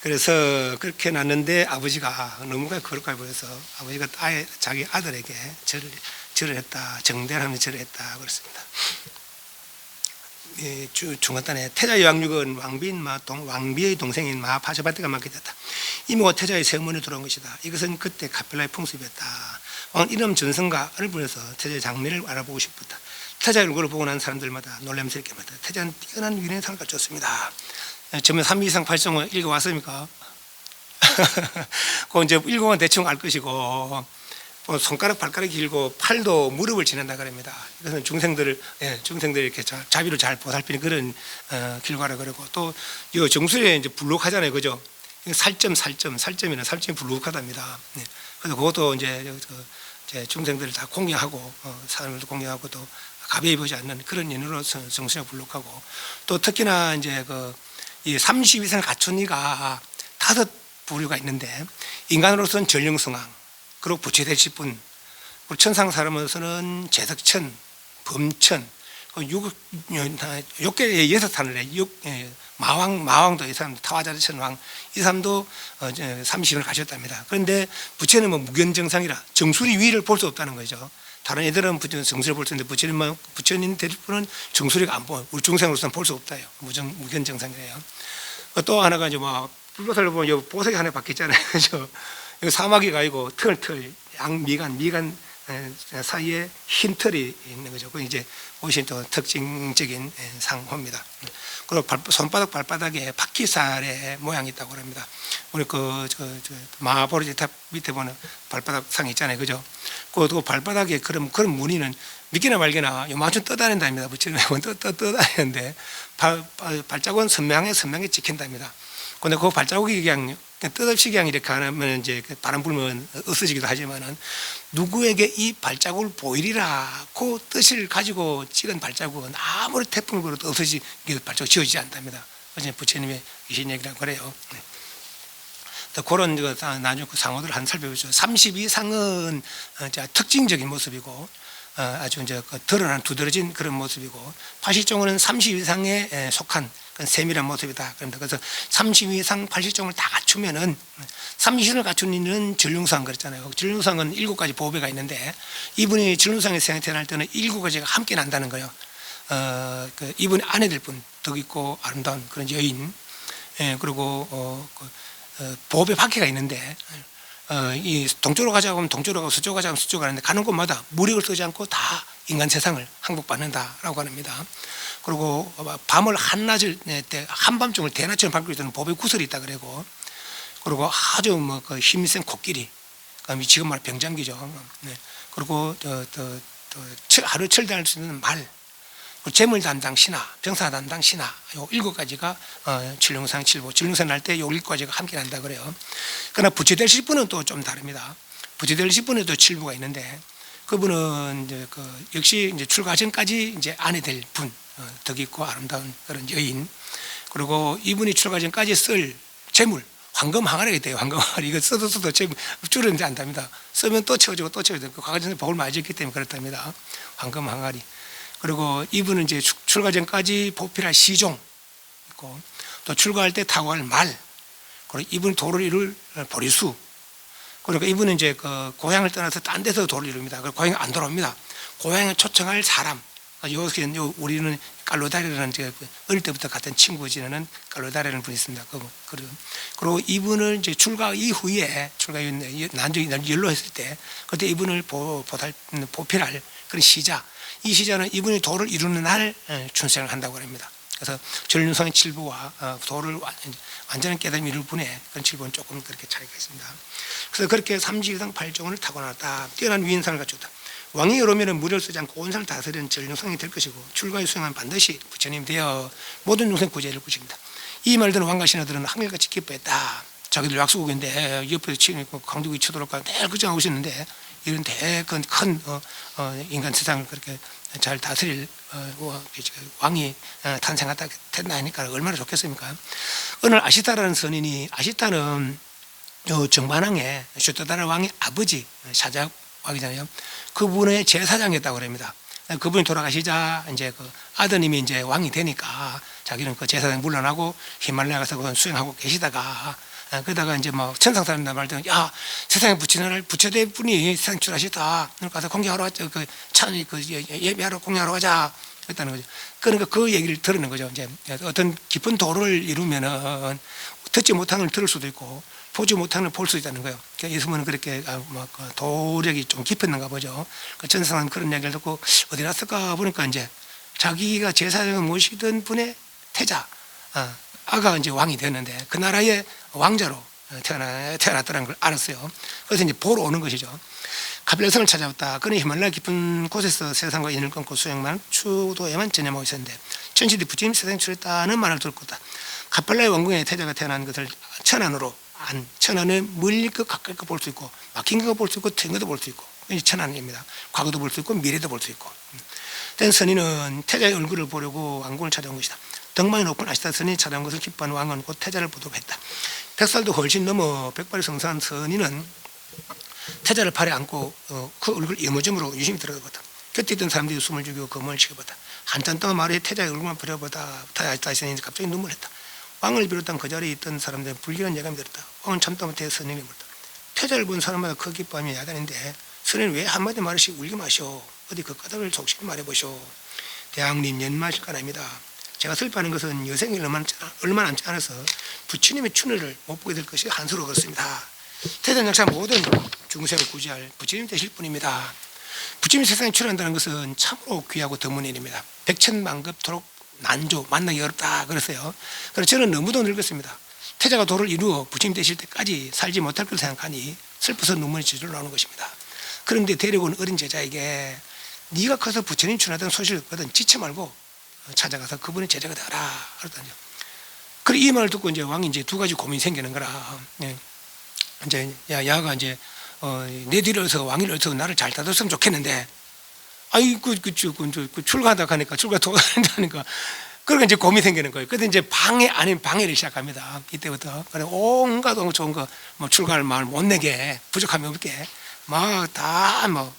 그래서 그렇게 놨는데 아버지가 너무 거룩하게 보여서 아버지가 자기 아들에게 절을 했다. 정대하면 절을 했다. 그렇습니다. 중간단에 태자의 왕육은 왕비의 동생인 마파샤바트가 맡게 됐다. 이모가 태자의 세문에 들어온 것이다. 이것은 그때 카펠라의 풍습이었다. 왕은 이름 전성가를 부려서 태자의 장면을 알아보고 싶었다. 태자의 얼굴을 보고 난 사람들마다 놀람스럽게 말했다. 태자는 뛰어난 위인의 상을 갖췄습니다. 저는 3 이상 8종을 읽어왔습니까? 그거 이제 읽어보면 대충 알 것이고, 손가락, 발가락이 길고 팔도 무릎을 지난다 그럽니다. 이것은 중생들 이렇게 자비로 잘 보살피는 그런 결과라 그러고, 또 이 정수리에 이제 불룩하잖아요, 그죠? 살점이나 살점이 불룩하답니다. 그래서 그것도 이제 중생들을 다 공유하고, 사람들도 공유하고 또 가벼이 보지 않는 그런 인으로서 정수리가 불룩하고, 또 특히나 이제 이 32세를 갖춘 이가 5 부류가 있는데, 인간으로서는 전령성왕, 그리고 부처될 10분, 천상 사람으로서는 제석천, 범천, 6개의 6탄을 마왕도 이 사람도 타화자르천왕, 이 사람도 30을 가셨답니다. 그런데 부처는 무견정상이라 정수리 위를 볼 수 없다는 거죠. 다른 애들은 정수리를 볼 수 있는데 부처님 될 분은 정수리가 안 보여. 우리 중생으로서는 볼 수 없다요. 무견정상이래요. 또 하나가 이제 불보살로 보면 여기 보석이 하나 바뀌었잖아요. 그죠? 여기 사마귀가 아니고 털, 미간 사이에 흰 털이 있는 거죠. 그 이제 옷이 또 특징적인 상호입니다. 그리고 손바닥 발바닥에 바퀴살의 모양이 있다고 합니다. 우리 마하보리탑 밑에 보는 발바닥 상이 있잖아요, 그죠? 그 발바닥에 그런 무늬는 믿기나 말기나 요만큼 떠다닌답니다. 부처님은 떠다니는데 발자국은 선명하게 찍힌답니다. 근데 그 발자국이 그냥 뜻없이 그냥 이렇게 하면 이제 바람 불면 없어지기도 하지만은, 누구에게 이 발자국을 보이리라고 뜻을 가지고 찍은 발자국은 아무리 태풍을 불어도 없어지게 발자국 지워지지 않답니다. 그래서 부처님의 이신 얘기라고 그래요. 또 그런 나중에 그 상호들을 한 살펴보죠. 32상은 특징적인 모습이고, 아주 이제 드러난 두드러진 그런 모습이고, 80종은 32상에 속한 세밀한 모습이다. 그래서 32상 80종을 다 갖추면은, 30신을 갖춘 이는 전륜상 그랬잖아요. 전륜상은 7가지 보배가 있는데, 이분이 전륜상에 태어날 때는 7가지가 함께 난다는 거예요. 이분이 아내 될 분, 덕 있고 아름다운 그런 여인, 그리고 보배 바퀴가 있는데, 이 동쪽으로 가자고 하면 동쪽으로 가고 서쪽으로 가자고 하면 서쪽으로 가는데, 가는 곳마다 무력을 쓰지 않고 다 인간 세상을 항복받는다라고 합니다. 그리고 밤을 한낮을 때 한밤중을 대낮처럼 밝고 있는 법의 구설이 있다 그러고, 그리고 아주 힘센 코끼리, 지금 말 병장기죠. 그리고 하루 철대할 수 있는 말, 재물 담당 신하, 병사 담당 신하, 요 7가지가 전륜상 7보, 전륜상 날 때 요 7가지가 함께 난다 그래요. 그러나 부처 되실 분은 또 좀 다릅니다. 부처 되실 분에도 7부가 있는데, 그분은 이제 역시 이제 출가 전까지 이제 아내 될 분, 덕 있고 아름다운 그런 여인, 그리고 이분이 출가 전까지 쓸 재물, 황금 항아리가 돼요. 황금 항아리. 이거 써도 재물 줄은 안 답니다. 쓰면 또 채워지고 또 채워지고, 과거 전에 복을 많이 줬기 때문에 그렇답니다. 황금 항아리. 그리고 이분은 이제 출가 전까지 보필할 시종 있고, 또 출가할 때 타고 갈 말, 그리고 이분 도를 이룰 보리수, 그러니까 이분은 이제 고향을 떠나서 딴 데서 도를 이룹니다. 고향에 안 돌아옵니다. 고향에 초청할 사람, 우리는 깔로다리라는 어릴 때부터 같은 친구 지내는 깔로다리라는 분이 있습니다. 그리고 이분을 이제 출가 이후에 난중이 연로했을 때, 그때 이분을 보필할 그런 시자, 이 시자는 이분이 도를 이루는 날 출생을 한다고 합니다. 그래서 전륜상의 7부와 도를 완전한 깨달음이 이룰 분의 그런 7부는 조금 그렇게 차이가 있습니다. 그래서 그렇게 32상 8종을 타고났다. 뛰어난 위인상을 갖췄다. 왕이 이러면 무료를 쓰지 않고 온 세상을 다스리는 전륜상이 될 것이고, 출가에 수행하면 반드시 부처님 되어 모든 중생 구제해 줄 것입니다. 이 말 들은 왕과 신하들은 한결같이 기뻐했다. 자기들 약속국인데 옆에서 강두국이 쳐들어올까 늘 걱정하고 있었는데, 이런 큰 인간 세상을 그렇게 잘 다스릴 왕이 탄생했다 하니까 얼마나 좋겠습니까? 어느 날 아시타라는 선인이, 아시타는 정반왕의 슈토다라 왕의 아버지 왕이잖아요. 그분의 제사장이었다고 그럽니다. 그분이 돌아가시자 이제 그 아드님이 이제 왕이 되니까 자기는 그 제사장 물러나고 히말라야 가서 그 수행하고 계시다가 그러다가 이제 뭐 천상 사람들 말든 야 세상에 부처대 분이 세상 출하시다. 가서 공개하러 가자. 그 찬이 그 예배하러 공개하러 가자. 했다는 거죠. 그러니까 그 얘기를 들은 거죠. 이제 어떤 깊은 도를 이루면은 듣지 못하는 걸 들을 수도 있고 보지 못하는 걸 볼 수 있다는 거예요. 그러니까 예수님은 그렇게 도력이 좀 깊었는가 보죠. 그 천상은 그런 얘기를 듣고 어디 갔을까 보니까 이제 자기가 제사장을 모시던 분의 태자 아가 이제 왕이 되었는데 그 나라의 왕자로 태어났다는 걸 알았어요. 그래서 이제 보러 오는 것이죠. 가빌라성을 찾아왔다. 그는 히말라야 깊은 곳에서 세상과 인을 끊고 수행만 추도에만 전념하고 있었는데 천시대 부처님 세상에 출했다는 말을 듣고다. 가빌라의 왕궁에 태자가 태어난 것을 천안으로 천안을 멀리 그 가까이 볼 수 있고 막힌 거 볼 수 있고 트인 것도 볼 수 있고 이게 천안입니다. 과거도 볼 수 있고 미래도 볼 수 있고. 된 선인은 태자의 얼굴을 보려고 왕궁을 찾아온 것이다. 덕망이 높은 아시다 선인이 찾아온 것을 기뻐하는 왕은 곧 태자를 보도했다. 100살도 훨씬 넘어 백발이 성사한 선인은 태자를 팔에 안고 그 얼굴 이모점으로 유심히 들여다봤다. 곁에 있던 사람들이 숨을 죽이고 검을 치켜봤다. 한참 동안 말에 태자의 얼굴만 바라보다 아시다 선인이 갑자기 눈물을 했다. 왕을 비롯한 그 자리에 있던 사람들은 불길한 예감이 들었다. 왕은 참다 못해 선인에게 물었다. 태자를 본 사람마다 그 기뻐함이 야단인데 선인은 왜 한마디 말없이 울기 마시오. 어디 그 까닭을 속실히 말해보시오. 대왕님 연마실 아닙니다. 제가 슬퍼하는 것은 여생이 얼마 남지 않아서 부처님의 춘을 못 보게 될 것이 한수로 그렇습니다. 태자 역사 모든 중생을 구제할 부처님 되실 분입니다. 부처님이 세상에 출현한다는 것은 참으로 귀하고 드문 일입니다. 백천만급토록 난조 만나기 어렵다 그랬어요. 그래서 저는 너무도 늙었습니다. 태자가 도를 이루어 부처님 되실 때까지 살지 못할 걸 생각하니 슬퍼서 눈물이 지절로 나오는 것입니다. 그런데 데려온 어린 제자에게 네가 커서 부처님 출현하던 소식을 듣거든 지체 말고 찾아가서 그분의 제자가 되어라 그랬더니요. 그래 이 말을 듣고 이제 왕이 이제 두 가지 고민이 생기는 거라. 이제 야가 이제 내 뒤를 어서 왕위를 어서 나를 잘 다뤘으면 좋겠는데 아이 그 출가하다 가니까 출가 도와다니까 그러니까 이제 고민이 생기는 거예요. 그래서 이제 방해 아닌 방해를 시작합니다. 이때부터 그래 온갖 좋은 거 뭐 출가할 마을 못 내게 부족함이 없게 막 다 뭐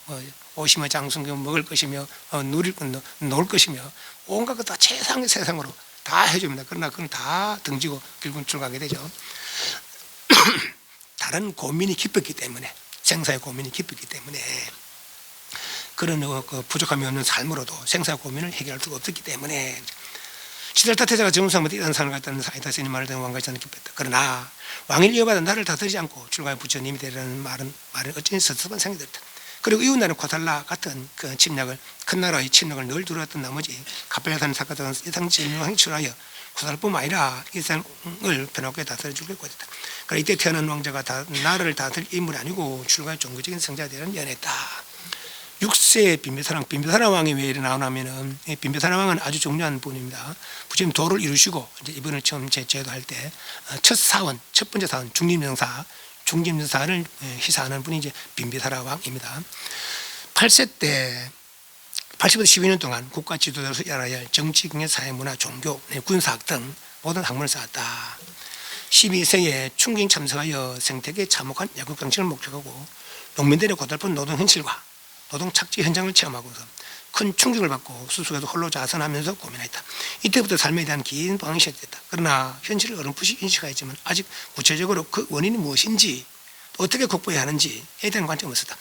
오시며 장승교 먹을 것이며 누릴 놀 것이며 온갖 거 다 최상의 세상으로 다 해줍니다. 그러나 그건 다 등지고 결국은 출가하게 되죠. 다른 고민이 깊었기 때문에 생사의 고민이 깊었기 때문에 그런 그 부족함이 없는 삶으로도 생사의 고민을 해결할 수가 없었기 때문에 시달타 태자가 정수함부터 이런 산을 갔다는 사이다 스님 말을 듣는 왕과 저는 기뻤다. 그러나 왕을 이어받아 나를 다스리지 않고 출가의 부처님이 되라는 말은 어찌나 섭섭한 생각이 들었다. 그리고 이웃나라 고달라 같은 그 침략을 큰 나라의 침략을 늘 두려웠던 나머지 가벨라산 사건은 이상 진명을 행출하여 고달뿐만 아니라 이 세상을 변화하게 다스려 주려고 했다. 그러나 이때 태어난 왕자가 나라를 다스릴 인물이 아니고 출가의 종교적인 성자가 되는 연했다. 6세 빈비사라 왕이 왜 이래 나오냐면은 빈비사라 왕은 아주 중요한 분입니다. 부처님 도를 이루시고 이제 이번에 처음 제도할 때 첫 사원, 첫 번째 사원 중림정사를 희사하는 분이 이제 빈비사라 왕입니다. 8세 때 8세부터 12년 동안 국가 지도자로서 알아야 할 정치, 경제, 사회, 문화, 종교, 군사학 등 모든 학문을 쌓았다. 12세에 충ging 참석하여 생태계에 참혹한 야국 정책을 목격하고 농민들의 고달픈 노동 현실과 노동 착지 현장을 체험하고서 큰 충격을 받고 스스로도 홀로 자선하면서 고민했다. 이때부터 삶에 대한 긴 방황이 시작됐다. 그러나 현실을 어렴풋이 인식하였지만 아직 구체적으로 그 원인이 무엇인지 어떻게 극복해야 하는지에 대한 관점이 없었다.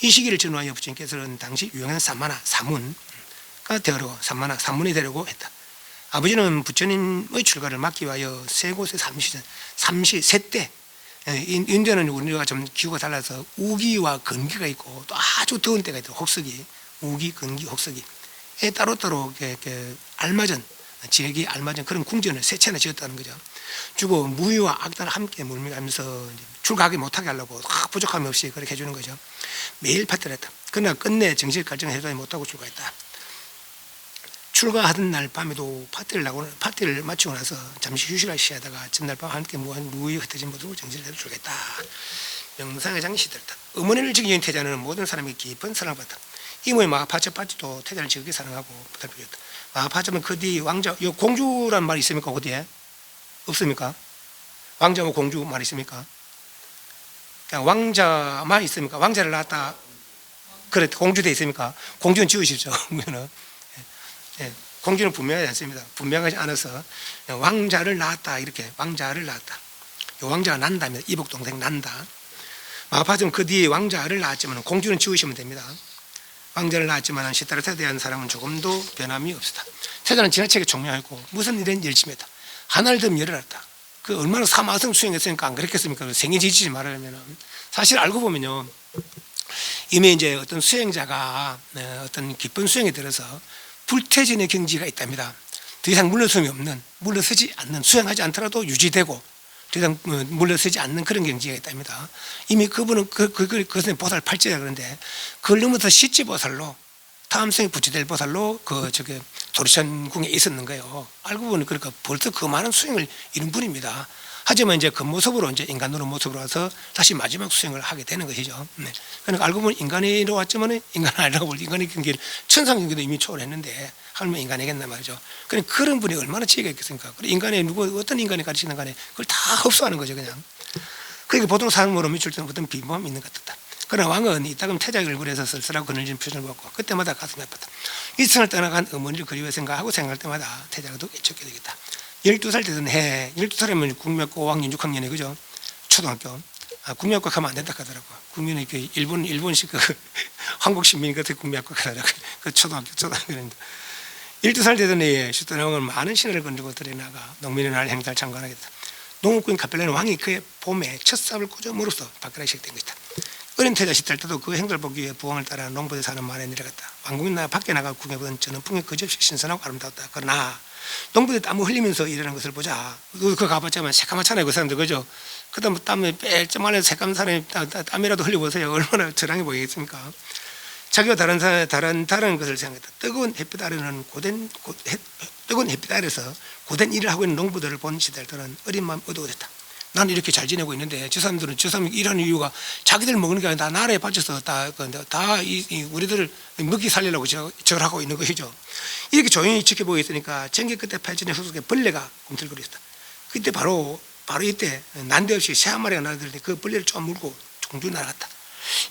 이 시기를 전후하여 부처님께서는 당시 유명한 사문이 되려고 했다. 아버지는 부처님의 출가를 막기 위하여 세 곳에 삼시 세때 인도는 우리가 좀 기후가 달라서 우기와 건기가 있고 또 아주 더운 때가 있고 혹서기, 우기, 건기, 혹서기에 따로따로 알맞은 지역이 알맞은 그런 궁전을 세 채나 지었다는 거죠. 주고 무위와 악단을 함께 물밀면서 출가하게 못하게 하려고 부족함이 없이 그렇게 해주는 거죠. 매일 파티를 했다. 그러나 끝내 정식 갈증을 해소하지 못하고 출가했다. 출가하던 날 밤에도 파티를 마치고 나서 잠시 휴식을 취하다가 전날 밤 함께 무의 흩어진 모습으로 정신을 내려 출가했다. 명상의 장이 시들었다. 어머니를 지키는 태자는 모든 사람이 깊은 사랑을 받았다. 이모의 마하파처파티도 태자를 지극히 사랑하고 부탁드렸다. 마하파처는 그 뒤 왕자, 공주란 말이 있습니까? 어디에? 없습니까? 왕자와 공주 말 있습니까? 그냥 왕자만 있습니까? 왕자를 낳았다. 그래 공주돼 있습니까? 공주는 지우십시오. 공주는 예, 공주는 분명하지 않습니다. 분명하지 않아서 왕자를 낳았다 이렇게 왕자를 낳았다. 왕자가 난다면 이복 동생 난다. 마하파라자는 그 뒤에 왕자를 낳았지만 공주는 지우시면 됩니다. 왕자를 낳았지만 시타르타에 대한 사람은 조금도 변함이 없었다. 태자는 지나치게 총명했고 무슨 일은 열심히 했다. 하나를 더 열어놨다. 그 얼마나 사마성 수행했으니까 안 그랬겠습니까? 생애 지치지 말으려면 사실 알고 보면요 이미 이제 어떤 수행자가 어떤 깊은 수행에 들어서 불퇴진의 경지가 있답니다. 더 이상 물러섬이 없는, 물러서지 않는, 수행하지 않더라도 유지되고 더 이상 물러서지 않는 그런 경지가 있답니다. 이미 그분은 그것은 보살 팔찌라 그러는데 그걸 넘어서 시치보살로 다음 생에 부처될 보살로 저게 도리천궁에 있었는 거예요. 알고 보니 그러니까 벌써 그 많은 수행을 이룬 분입니다. 하지만 이제 그 모습으로 이제 인간으로 모습으로 와서 다시 마지막 수행을 하게 되는 것이죠. 네. 그러니까 알고 보니 인간으로 왔지만 인간 아니라고 볼 인간의 경계를 천상 경계도 이미 초월했는데 하면 인간이겠나 말이죠. 그러니까 그런 분이 얼마나 지혜가 있겠습니까? 인간의 어떤 인간이 가르치는 간에 그걸 다 흡수하는 거죠, 그냥. 그러니까 보통 사람으로 미칠 때는 어떤 비범함이 있는 것 같다. 그러나 왕은 이따금 태자의 얼굴에서 쓸쓸하고 그늘진 표정을 보고 그때마다 가슴이 아팠다. 이승을 떠나간 어머니를 그리워 생각할 때마다 태자가 더 애처게 되겠다. 12살 되던 해, 12살이면 국민학교 5학년 6학년에 그죠? 초등학교. 국민학교 가면 안 된다 하더라고. 국민이 일본식 한국 시민 같은 국민학교 가더라고. 그 초등학교인데. 12살 되던 해에 슈트나왕은 많은 신화를 건드리고 들여나가 농민의 날 행사를 장관하겠다. 농업군 갑별라는 왕이 그의 봄에 첫 삽을 꽂음으로써 밖으로 시작된 것이다. 어린 태자 시절 때도 그 행사를 보기 위해 부왕을 따라 농부에 사는 마을에 내려갔다. 왕국민 나라 밖에 나가 구경해보던 저는 풍에 그저없이 신선하고 아름다웠다. 그러나 농부들 땀을 흘리면서 일하는 것을 보자. 그거 가봤자면 새까맣잖아요, 그 사람들 그죠? 그다음 땀에 뺄점 안에 새까만 사람이 땀이라도 흘려보세요. 얼마나 저랑해 보이겠습니까? 자기가 다른 것을 생각했다. 뜨거운 햇빛 아래서 고된 일을 하고 있는 농부들을 본 시들들은 어린 마음 어두워졌다. 나는 이렇게 잘 지내고 있는데 저 사람들은 일하는 이유가 자기들 먹는 게 아니라 다 나라에 바쳐서 다 우리들을 먹이 살리려고 저걸 하고 있는 것이죠. 이렇게 조용히 지켜보고 있으니까 전기 끝에 파헤치는 흙속에 벌레가 꿈틀거렸다. 그때 바로 이때 난데없이 새 한 마리가 날아들더니 그 벌레를 좀 물고 종주 날아갔다.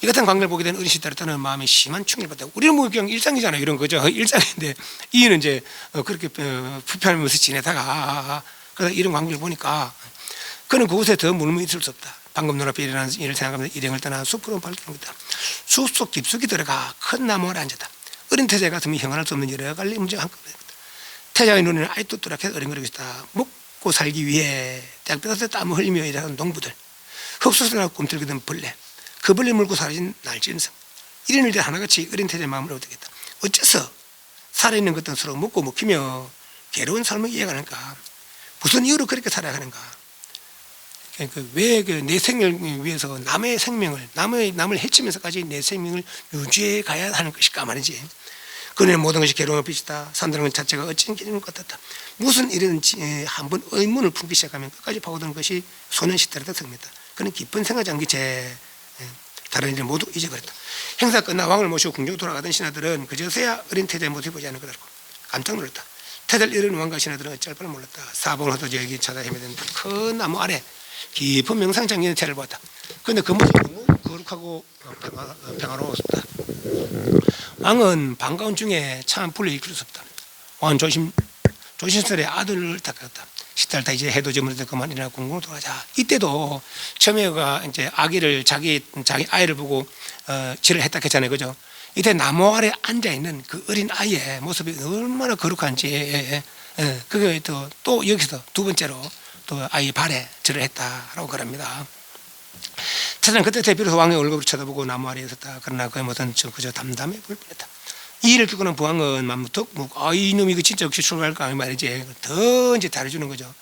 이 같은 광경을 보게 된 어린 시달렸다는 마음에 심한 충격을 받다. 우리는 뭐 그냥 일상이잖아요, 이런 거죠. 일상인데 이는 이제 그렇게 불편하면서 지내다가 그래서 이런 광경을 보니까 그는 그곳에 더 물면 있을 수 없다. 방금 눈앞에 일어나는 일을 생각하면서 일행을 떠나 숲으로 발길을 걷다. 숲속 깊숙이 들어가 큰 나무 아래 앉았다. 어린 태자의 가슴이 형언할 수 없는 여러 가지 문제가 한꺼번에 태자의 눈에는 아직도 뚜렷하게 어린거리고 있다. 먹고 살기 위해 땡볕에 땀을 흘리며 일하는 농부들, 흡수선하고 꿈틀거리던 벌레, 그 벌레 물고 사라진 날진성, 이런 일들 하나같이 어린 태자의 마음을 얻겠다. 어째서 살아있는 것들은 서로 먹고 먹히며 괴로운 삶을 이어가는가? 무슨 이유로 그렇게 살아가는가? 왜 내 생명을 위해서 남의 생명을 남을 해치면서까지 내 생명을 유지해 가야 하는 것일까 말이지. 그는 모든 것이 괴로움의 빛이다. 산다는 것 자체가 어찌된 기름을 같았다. 무슨 일이든지 한번 의문을 품기 시작하면 끝까지 파고드는 것이 소년 시달렸다 성입니다. 그는 깊은 생각 잠기채 다른 일을 모두 잊어버렸다. 행사 끝나 왕을 모시고 궁정으로 돌아가던 신하들은 그저서야 어린 태자의 모습을 보지 않은 거라고 깜짝 놀랐다. 태자를 이루는 왕과 신하들은 어찌할 바를 몰랐다. 사봉을 흩어져 여기 찾아 헤매던 큰 나무 아래 깊은 명상장기의 태를 보았다. 그런데 그 모습이 너무 거룩하고 평화로웠다. 왕은 반가운 중에 참 불을 일으킬 수 없다. 왕은 조심스레 아들을 닦았다. 시달다 이제 해도 저물어서 그만 일어나 궁궁으로 돌아가자. 이때도 처음에가 이제 아기를 자기 아이를 보고 질을 했다 했잖아요, 그죠? 이때 나무 아래 앉아 있는 그 어린 아이의 모습이 얼마나 거룩한지, 그게 또 여기서 두 번째로 또 아이 발에 절을 했다라고 그럽니다. 태자는 그때 대비로서 왕의 얼굴을 쳐다보고 나무 아래에 있었다. 그러나 그의 모습은 그저 담담해 보일 뿐이었다. 이 일을 듣고는 부왕은 맘부터 이놈이 이거 진짜 역시 출발할까 하는 말이지. 더 이제 잘해주는 거죠.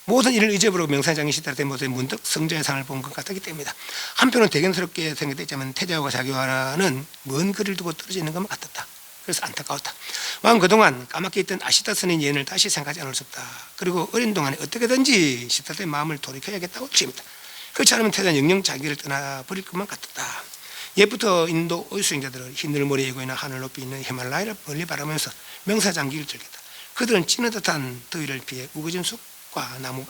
모든 일을 잊어버리고 명상장이 시달된 모습에 문득 성자의 상을 본 것 같았기 때문이다. 한편은 대견스럽게 생각됐지만 태자와 자기와는 먼 거리를 두고 떨어져 있는 것만 같았다. 그래서 안타까웠다. 왕은 그동안 까맣게 있던 아시타 스님 예언을 다시 생각하지 않을 수 없다. 그리고 어린 동안에 어떻게든지 시타의 마음을 돌이켜야겠다고決めた. 그렇지 않으면 태자는 영영 자기를 떠나버릴 것만 같았다. 옛부터 인도 어수행자들은 흰늘 모래 예고이나 하늘 높이 있는 히말라야를 멀리 바라면서 명사장기를 즐겼다. 그들은 찌는 듯한 더위를 피해 우거진 숲과 나무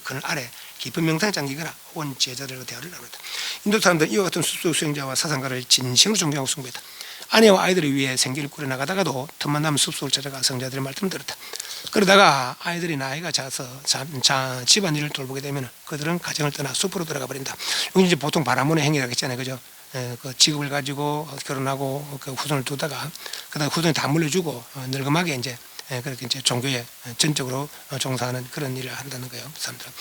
그늘 아래 깊은 명상장기거나 혹은 제자들과 대화를 나눴다. 인도 사람들은 이와 같은 숲속 수행자와 사상가를 진심으로 존경하고 숭배했다. 아내와 아이들을 위해 생계를 꾸려나가다가도 틈만 나면 숲속을 찾아가 성자들의 말씀을 들었다. 그러다가 아이들이 나이가 자서 집안일을 돌보게 되면 그들은 가정을 떠나 숲으로 들어가 버린다. 여기 이제 보통 바라문의 행위라고 했잖아요, 그죠? 그 직업을 가지고 결혼하고 그 후손을 두다가 그다음 후손이 다 물려주고 늙음하게 이제 그렇게 이제 종교에 전적으로 종사하는 그런 일을 한다는 거예요, 사람들은.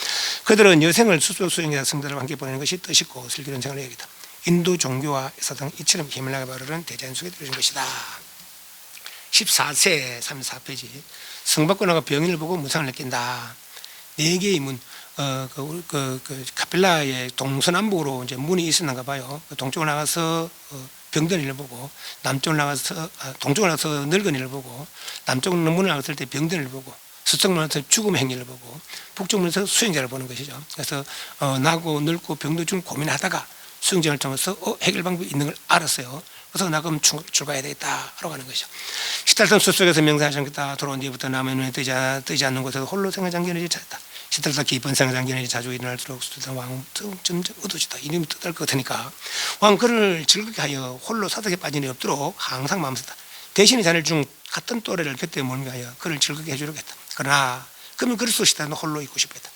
그들은 여생을 숲속 수행이나 성자들과 함께 보내는 것이 뜻있고 슬기로운 생활을 여기다. 인도 종교와 사상 이처럼 힘을 나게 바르는 대자연 속에 들어진 것이다. 14세 34페이지. 성받고 나가 병인을 보고 무상을 느낀다. 네 개의 문, 카펠라의 동서남북으로 이제 문이 있었는가 봐요. 동쪽으로 나가서 병든이를 보고, 남쪽으로 나가서, 동쪽으로 나가서 늙은이를 보고, 남쪽으로 문을 나갔을 때 병든이를 보고, 서쪽으로 나가서 죽음 행위를 보고, 북쪽문에서 수행자를 보는 것이죠. 그래서 나고 늙고 병도 중 고민하다가 수행자를 통해서 해결 방법이 있는 걸 알았어요. 그래서 나 그럼 출가해야 되겠다 하러 가는 것이죠. 시탈섬 숲속에서 명상하셨겠다. 돌아온 뒤부터 남의 눈에 뜨지 않는 곳에서 홀로 생활장견을 찾았다. 시탈섬 깊은 생활장견이 자주 일어날수록 수탈 왕은 점점 어두워지다. 이름이 뜨할 것 같으니까 왕 그를 즐겁게 하여 홀로 사득에 빠진 일이 없도록 항상 마음 썼다. 대신에 자네를 중 같은 또래를 곁에 몰게 하여 그를 즐겁게 해주려고 했다. 그러나 그러면 그리스도 시대는 홀로 있고 싶어 했다.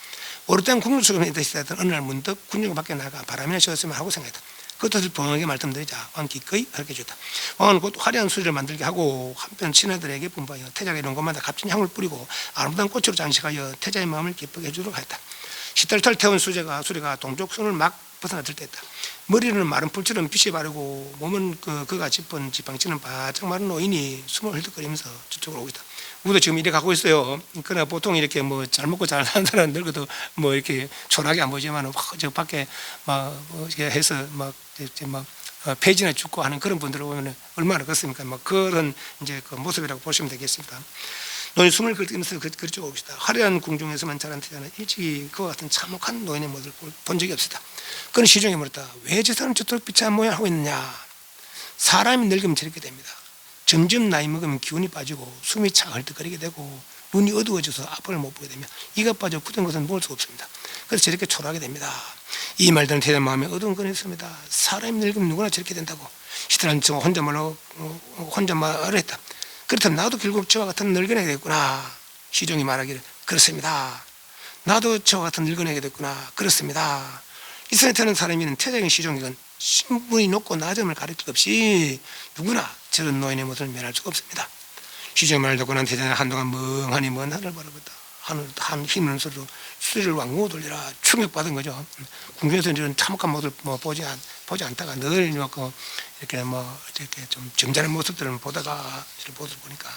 오랫동안 국룰 속에 있던 시대였던 어느 날 문득 군중 밖에 나가 바람이나 쉬었으면 하고 생각했다. 그 뜻을 분명하게 말씀드리자 왕 기꺼이 그렇게 해줬다. 왕은 곧 화려한 수리를 만들게 하고 한편 신하들에게 분부하여 태자가 이런 곳마다 값진 향을 뿌리고 아름다운 꽃으로 장식하여 태자의 마음을 기쁘게 해주도록 하였다. 시떨털 태운 수리가 동쪽 손을 막 벗어나들 때였다. 머리는 마른 풀처럼 빛이 바르고 몸은 그가 짚은 지팡이처럼 바짝 마른 노인이 숨을 헐떡거리면서 저쪽으로 오고 있다. 우리도 지금 이렇게 가고 있어요. 그러나 보통 이렇게 뭐 잘 먹고 잘 사는 사람 늙어도 뭐 이렇게 초라하게 안 보이지만 저 밖에 막 이렇게 해서 막 폐지나 죽고 하는 그런 분들을 보면 얼마나 그렇습니까? 막 그런 이제 그 모습이라고 보시면 되겠습니다. 노인 숨을 들이면서 그쪽 오고 있다. 화려한 궁중에서만 자란 태자는 일찍이 그와 같은 참혹한 노인의 모습을 본 적이 없었다. 그는 시종에 물었다. 왜 저 사람 저토록 비참한 모양을 하고 있느냐? 사람이 늙으면 저렇게 됩니다. 점점 나이 먹으면 기운이 빠지고 숨이 차가 헐떡거리게 되고 눈이 어두워져서 앞을 못 보게 되면 이가 빠져 굳은 것은 볼 수 없습니다. 그래서 저렇게 초라하게 됩니다. 이 말 듣는 태자 마음에 어두운거렸습니다. 사람이 늙으면 누구나 저렇게 된다고. 시들한 저 혼자 말을 했다. 그렇다면 나도 결국 저와 같은 늙은애가 됐구나. 시종이 말하기를 그렇습니다. 나도 저와 같은 늙은애가 됐구나. 그렇습니다. 이스라엘 타는 사람이는 태자인 시종이건 신분이 높고 낮음을 가릴 것 없이 누구나 저런 노인의 모습을 면할 수가 없습니다. 시종의 말을 듣고 난 태자는 한동안 멍하니 먼 하늘을 바라보다 한 힘있는 소리로 수리를 왕궁으로 돌리라 충격받은 거죠. 궁중에서 이런 참혹한 모습을 보지 않다가 늘 이렇게 이렇게 좀 점잖은 모습들을 보다가 이런 모습을 보니까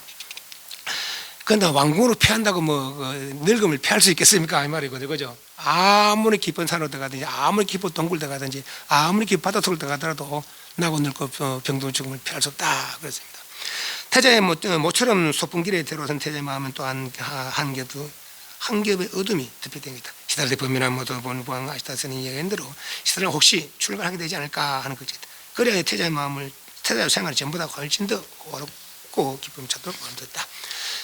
그런데 왕궁으로 피한다고 늙음을 피할 수 있겠습니까? 이 말이거든요. 그죠? 아무리 깊은 산으로 들어가든지, 아무리 깊은 동굴 들어가든지, 아무리 깊은 바닷속으로 들어가더라도 나고 늙고 병든 죽음을 피할 수 없다. 그렇습니다. 태자의 모처럼 소풍길에 들어선 태자의 마음은 또한 한 겹의 어둠이 덮여된 것이다. 시달의 범인한 모두 보는 보안 아시다스는 이야기한 대로 시달은 혹시 출간하게 되지 않을까 하는 것이다. 그래야 태자의 생활이 전부 다 훨씬 더 어렵고 기쁨을 찾도록 만들었다.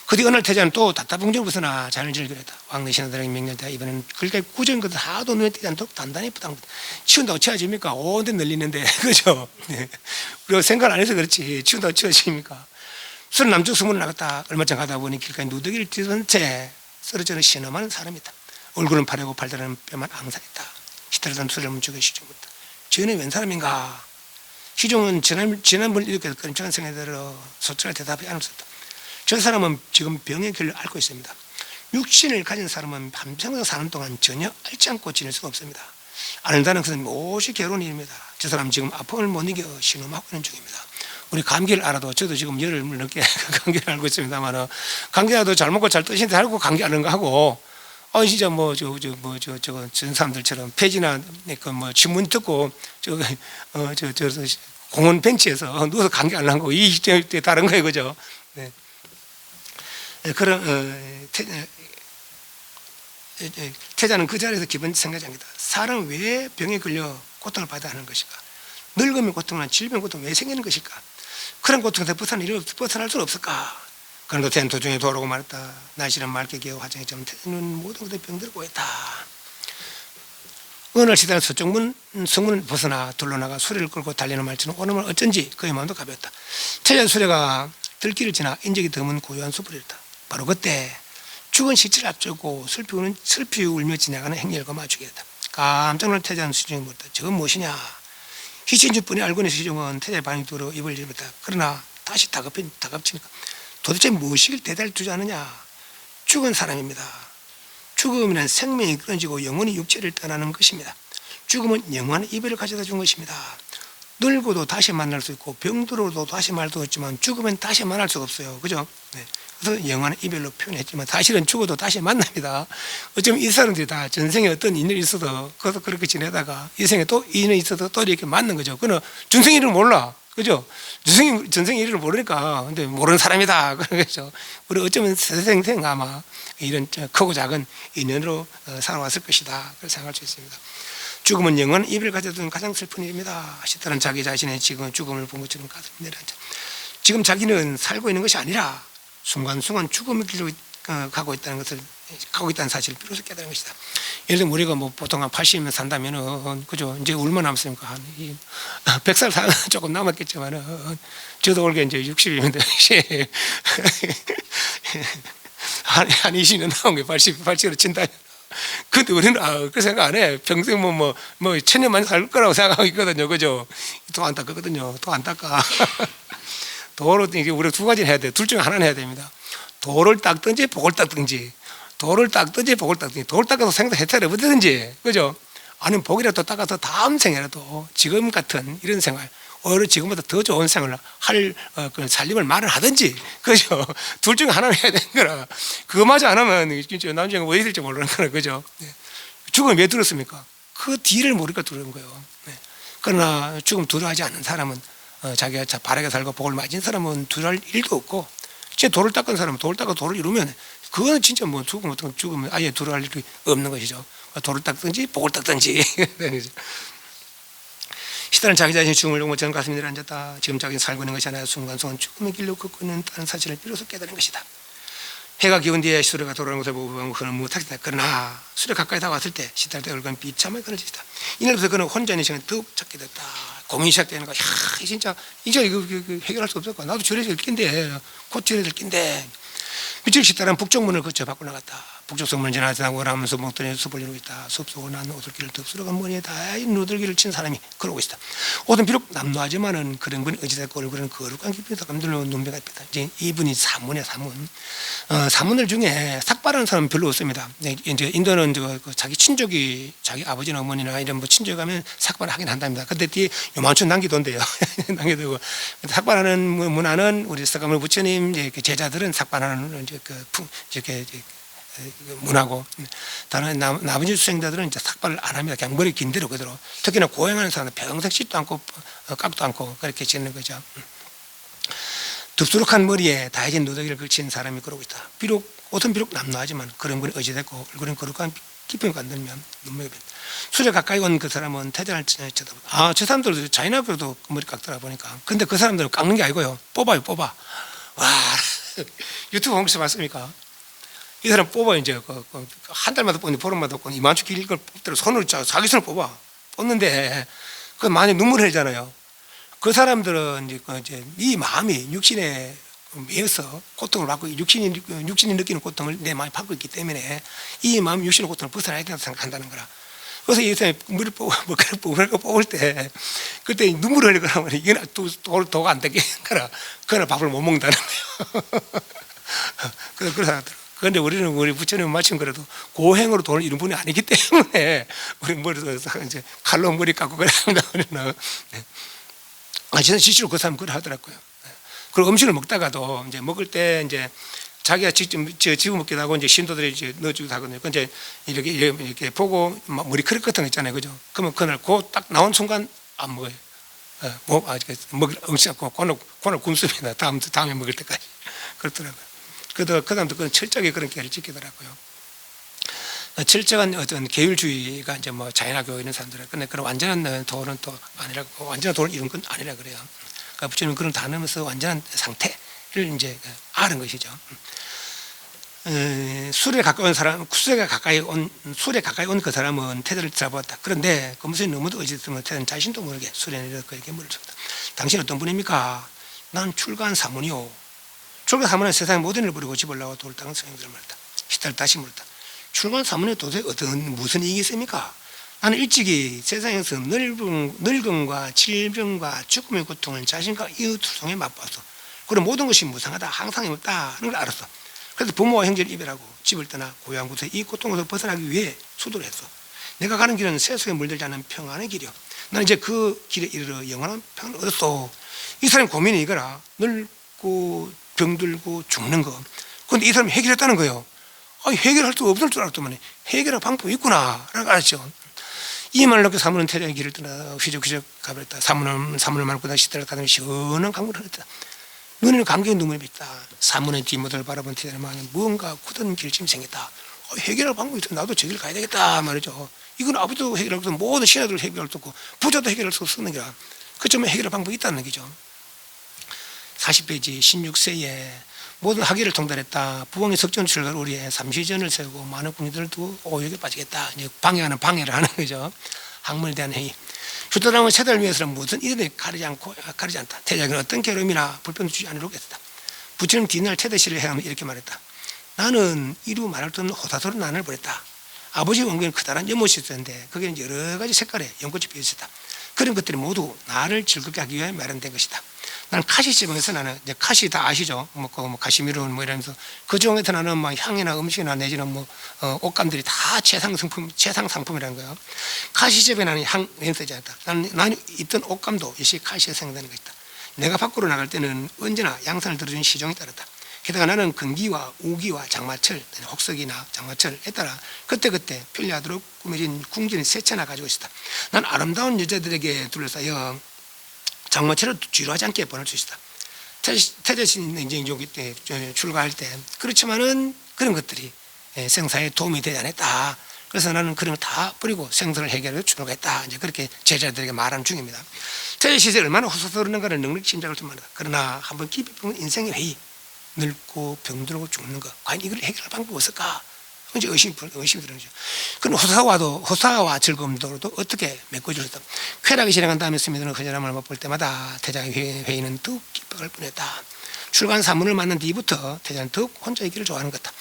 그 뒤 어느 날 태자는 또 답답풍정을 벗어나 자연을 즐기려 했다. 왕래 신하들에게 명령했다. 이번에는 그렇게 꾸준 것을 하도 눈에 띄지 않도록 단단히 부탁합니다. 치운다고 치워집니까? 온데 널리는데 그죠? 네. 우리가 생각 안 해서 그렇지 치운다고 치워집니까? 술 남쪽 수문을 나갔다. 얼마 전 가다 보니 길가에 누더기를 뒤집은 채 쓰러지는 신음하는 사람이 있다. 얼굴은 파래고 발달하는 뼈만 앙상했다. 시달던 술을 멈추게 시종했다. 저는 웬 사람인가? 시종은 지난번 이렇게 끔찍한 생각에 들어 소처럼 대답이 안 없었다. 저 사람은 지금 병의 길을 앓고 있습니다. 육신을 가진 사람은 밤새서 사는 동안 전혀 앓지 않고 지낼 수가 없습니다. 앓는다는 것은 무엇이 괴로운 일입니다. 저 사람 지금 아픔을 못 이겨 신음하고 있는 중입니다. 우리 감기를 알아도 저도 지금 열흘 넘게 감기를 앓고 있습니다만 감기라도 잘 먹고 잘 뜨신데 알고 감기 앓는 거 하고 진짜 전 사람들처럼 폐지나 신문 듣고 공원 벤치에서 누워서 감기 앓는 거 이 다른 거예요, 그죠? 네. 그런 태자는 그 자리에서 기본 생각이 합니다. 사람은 왜 병에 걸려 고통을 받아야 하는 것일까? 늙으면 고통은 질병 고통 왜 생기는 것일까? 그런 고통에서 벗어날 수는 없을까? 그런데 태자는 도중에 돌아오고 말했다. 날씨는 맑게 개어 화장이 좀 태자는 모든 것에 병들고 있다. 어느 날 시달려 서쪽문 성문을 벗어나 둘러나가 수레를 끌고 달리는 말처럼 오늘은 어쩐지 그의 마음도 가벼웠다. 태자 수레가 들길을 지나 인적이 드문 고요한 숲을이었다. 바로 그때 죽은 시체를 앞두고 슬피 울며 지나가는 행렬과 마주게 됐다. 깜짝 놀란 태자는 시종이 물었다. 저건 무엇이냐? 희신주뿐이 알고 있는 시종은 태자의 반응이 들어 입을 열었다. 그러나 다시 다급치니까 도대체 무엇이길 대답을 주지 않느냐? 죽은 사람입니다. 죽음이란 생명이 끊어지고 영혼이 육체를 떠나는 것입니다. 죽음은 영원한 이별을 가져다 준 것입니다. 늙어도 다시 만날 수 있고 병들어도 다시 만날 수 있지만 죽으면 다시 만날 수가 없어요. 그죠? 네. 그래서 영원한 이별로 표현했지만 사실은 죽어도 다시 만납니다. 어쩌면 이 사람들이 다 전생에 어떤 인연이 있어도 그것도 그렇게 지내다가 이 생에 또 인연이 있어도 또 이렇게 만난 거죠. 그는 중생 이름을 몰라. 그죠? 전생 이름을 모르니까 근데 모르는 사람이다. 그런 거죠. 우리 어쩌면 세생생 아마 이런 크고 작은 인연으로 살아왔을 것이다. 그렇게 생각할 수 있습니다. 죽음은 영원한 이별을 가져둔 가장 슬픈 일입니다. 시달은 자기 자신의 지금 죽음을 본 것처럼 가슴이 내려앉아. 지금 자기는 살고 있는 것이 아니라 순간순간 죽음의 길로 가고 있다는 사실을 비로소 깨달은 것이다. 예를 들면 우리가 뭐 보통 한 80년 산다면은 그죠? 이제 얼마 남았습니까? 한 100살 사 조금 남았겠지만은 저도 올게 이제 60이면 한 20년 남은 게 80으로 친다면. 근데 우리는 그 생각 안 해. 평생 뭐 천년만 살 거라고 생각하고 있거든요. 그죠? 도 안 닦거든요. 도 안 닦아. 도로 이게 우리가 두 가지를 해야 돼. 둘 중에 하나는 해야 됩니다. 도를 닦든지 복을 닦든지. 도를 닦든지 복을 닦든지. 도를 닦아서 생사 해탈을 얻든지. 그죠? 아니면 복이라도 닦아서 다음 생에라도 지금 같은 이런 생활, 오히려 지금보다 더 좋은 생활을 할 그 살림을 마련하든지. 그죠? 둘 중에 하나는 해야 되는 거라. 그거마저 안 하면 진짜 나중에 왜 될지 모르는 거라. 그죠? 네. 죽음이 왜 들었습니까? 그 뒤를 모르니까 들은 거예요. 네. 그러나 죽음 두려워하지 않는 사람은 자기가 바르게 살고 복을 맞은 사람은 두려울 일도 없고, 진짜 도를 닦은 사람은 도를 닦아 도를 이루면 그거는 진짜 뭐 죽으면 아예 두려워할 일이 없는 것이죠. 도를 닦든지 복을 닦든지. 시달은 자기 자신이 죽음을 보고 저는 가슴이 내려앉았다. 지금 자기는 살고 있는 것이 아니라 순간순간 죽음의 길로 걷고 있는 사실을 비로소 깨달은 것이다. 해가 기운 뒤에 수레가 돌아오는 것을 보고 그는 못하겠다. 그러나 수레 가까이 다가왔을 때 시달의 얼굴은 비참하게 그려지다. 이날부터 그는 혼자 있는 시간을 더욱 찾게 됐다. 고민이 시작되는 거야. 진짜 이거 해결할 수 없을 거야. 나도 저래서 될 낀데 곧 저래 될 낀데. 며칠 시달은 북쪽문을 거쳐 밖으로 나갔다. 북쪽 성문을 지나고 나면서 목도리에 숲을 이루고 있다. 숲 속으로 난 오솔길을 덥수룩한 머리에 다인 누들기를 친 사람이 그러고 있다. 옷은 비록 남루하지만은 그런 분이 어찌됐고 얼굴은 거룩한 깊이에서 감들로 눈배가 있다. 이제 이분이 사문이야, 사문. 사문들 중에 삭발하는 사람은 별로 없습니다. 이제 인도는 자기 친족이 자기 아버지나 어머니나 이런 뭐 친족이 가면 삭발을 하긴 한답니다. 근데 뒤에 요만큼 남기던데요. 남기되고 삭발하는 문화는 우리 서가모니 부처님 제자들은 삭발하는 이렇게 문화고, 다른 나머지 수행자들은 이제 삭발을 안 합니다. 그냥 머리 긴 대로 그대로. 특히나 고행하는 사람은 평생 씻도 않고 깎도 않고 그렇게 지내는 거죠. 덥수룩한 머리에 다해진 누더기를 걸친 사람이 그러고 있다. 옷은 비록 남루하지만 그런 분이 어찌됐고 얼굴은 거룩한 깊음을 건들면 눈물이 밴다. 수레 가까이 온 그 사람은 태자를 쳐다보다. 저 사람들도 자이나그도 머리 깎더라 보니까. 근데 그 사람들은 깎는 게 아니고요. 뽑아요, 뽑아. 와, 유튜브 혹시 봤습니까? 이 사람 뽑아. 이제 한 달마다 뽑니 보름마다 뽑니 이만큼 길 걸 뽑더라. 손으로 자기 손을 뽑아. 뽑는데 그 많이 눈물 흘리잖아요. 그 사람들은 이제 이 마음이 육신에 매여서 고통을 받고 육신이 느끼는 고통을 내 마음이 받고 있기 때문에 이 마음 육신의 고통을 벗어나야 된다고 생각한다는 거라. 그래서 이 사람이 물을 뽑을 때 그때 눈물을 흘리거나 하면 이게 도가 안 되게 거라. 그러나 밥을 못 먹는다는 거예요. 그래서 그러더라고요. 그런데 우리 부처님은 마침 그래도 고행으로 돈을 이룬 분이 아니기 때문에 우리 머리에서 이제 칼로 머리 깎고 그랬습니다. 우리는. 저는 실제로 그 사람 그걸 하더라고요. 그리고 음식을 먹다가도 이제 먹을 때 이제 자기가 직접 집어 먹기도 하고 이제 신도들이 이제 넣어주기도 하거든요. 이제 이렇게 보고 머리 크랙 같은 거 있잖아요. 그죠? 그러면 그날 딱 나온 순간 안 먹어요. 음식 갖고 그날 굶습니다. 다음에 먹을 때까지. 그렇더라고요. 그 다음도 그건 철저하게 그런 계를 지키더라고요. 철저한 어떤 계율주의가 이제 뭐 자연학교 이런 사람들, 근데 그런 완전한 도는 또 아니라고, 완전한 도를 이룬 건 아니라 그래요. 그러니까 부처님은 그런 단어면서 완전한 상태를 이제 아는 것이죠. 술에 가까이 온 그 사람은 태자를 잡았다. 그런데 검수이 너무도 어지럽으면 태자는 자신도 모르게 술에 내려 그에게 물을 줬다. 당신 어떤 분입니까? 난 출가한 사문이요. 출가한 사문은 세상의 모든 일을 버리고 집을 나와 돌당한 성인들을 말했다. 시달을 다시 물었다. 출가한 사문에 도대체 무슨 이익이 있습니까? 나는 일찍이 세상에서 늙음과 질병과 죽음의 고통을 자신과 이웃을 통해 맛봤어. 그리고 모든 것이 무상하다, 항상이 없다는 걸 알았어. 그래서 부모와 형제를 이별하고 집을 떠나 고향 곳에 이 고통에서 벗어나기 위해 수도를 했어. 내가 가는 길은 세속에 물들지 않는 평안의 길이요. 나는 이제 그 길에 이르러 영원한 평안을 얻었어. 이 사람의 고민이 이거라. 늙고 병들고 죽는 거. 그런데 이 사람이 해결했다는 거예요. 해결할 수 없을 줄 알았더니 해결할 방법이 있구나 라고 알았죠. 이 말을 놓고 사문은 태자의 길을 떠나 휘적휘적 가버렸다. 사문을 말고 다시 시달을 가더니 시원한 강물을 흘렸다. 눈에는 감격의 눈물이 빗다. 사문의 뒷모습을 바라본 태자의 마음에 무언가 굳은 결심이 생겼다. 해결할 방법이 있다. 나도 저길 가야 되겠다 말이죠. 이건 아버지도 해결할 수 없고 모든 신하들도 해결할 수 없고 부자도 해결할 수 없는 거라. 그점에 해결할 방법이 있다는 얘기죠. 40페이지 16세에 모든 학위를 통달했다. 부왕의 석전 출가를 우리의 삼시전을 세우고 많은 군인들을 두고 오역에 빠지겠다. 이제 방해를 하는 거죠. 학문에 대한 회의. 휴토당은 세대를 위해서는 무슨 일을 가리지 않다. 태자에게는 어떤 괴로움이나 불편을 주지 않으려고 했다. 부처님 뒤날 태대시를 해가며 이렇게 말했다. 나는 이루 말할 수 없는 호사스러운 난을 보냈다. 아버지의 원경은 커다란 연못이 있었는데 거기는 여러 가지 색깔의 연꽃이 피어 있었다. 그런 것들이 모두 나를 즐겁게 하기 위해 마련된 것이다. 나는 카시 지방에서 나는 이제 카시 다 아시죠? 가시미르 이러면서 그 중에서 나는 향이나 음식이나 내지는 옷감들이 다 최상 상품이라는 거예요. 카시 지방에 나는 향 냄새지 않다. 나는 입던 옷감도 역시 카시에서 생산되는 것이다. 내가 밖으로 나갈 때는 언제나 양산을 들어주는 시종에 따랐다. 게다가 나는 근기와 우기와 장마철, 혹석이나 장마철에 따라 그때그때 편리하도록 꾸며진 궁전이 세 채나 가지고 있었다. 난 아름다운 여자들에게 둘러싸여 장마철을 지루하지 않게 보낼 수 있다. 태자신은 이제 여기 때 출가할 때 그렇지만은 그런 것들이 생사에 도움이 되지 않았다. 그래서 나는 그런 걸 다 버리고 생사를 해결해 출가했다. 이제 그렇게 제자들에게 말하는 중입니다. 태자 시세에 얼마나 호소스러운가를 넉넉히 짐작을 좀 합니다. 그러나 한번 깊이 보면 인생의 회의, 늙고 병들고 죽는 것, 과연 이걸 해결할 방법이 없을까? 이제 의심이 드는 거죠. 그럼 호사와 즐거움도 어떻게 메꿔주셨다. 쾌락이 진행한 다음에 스미드는 그 사람을 맛볼 때마다 태자의 회의는 더욱 기뻐할 뿐이었다. 출간 사문을 만난 뒤부터 태자는 더욱 혼자의 길을 좋아하는 것 같다.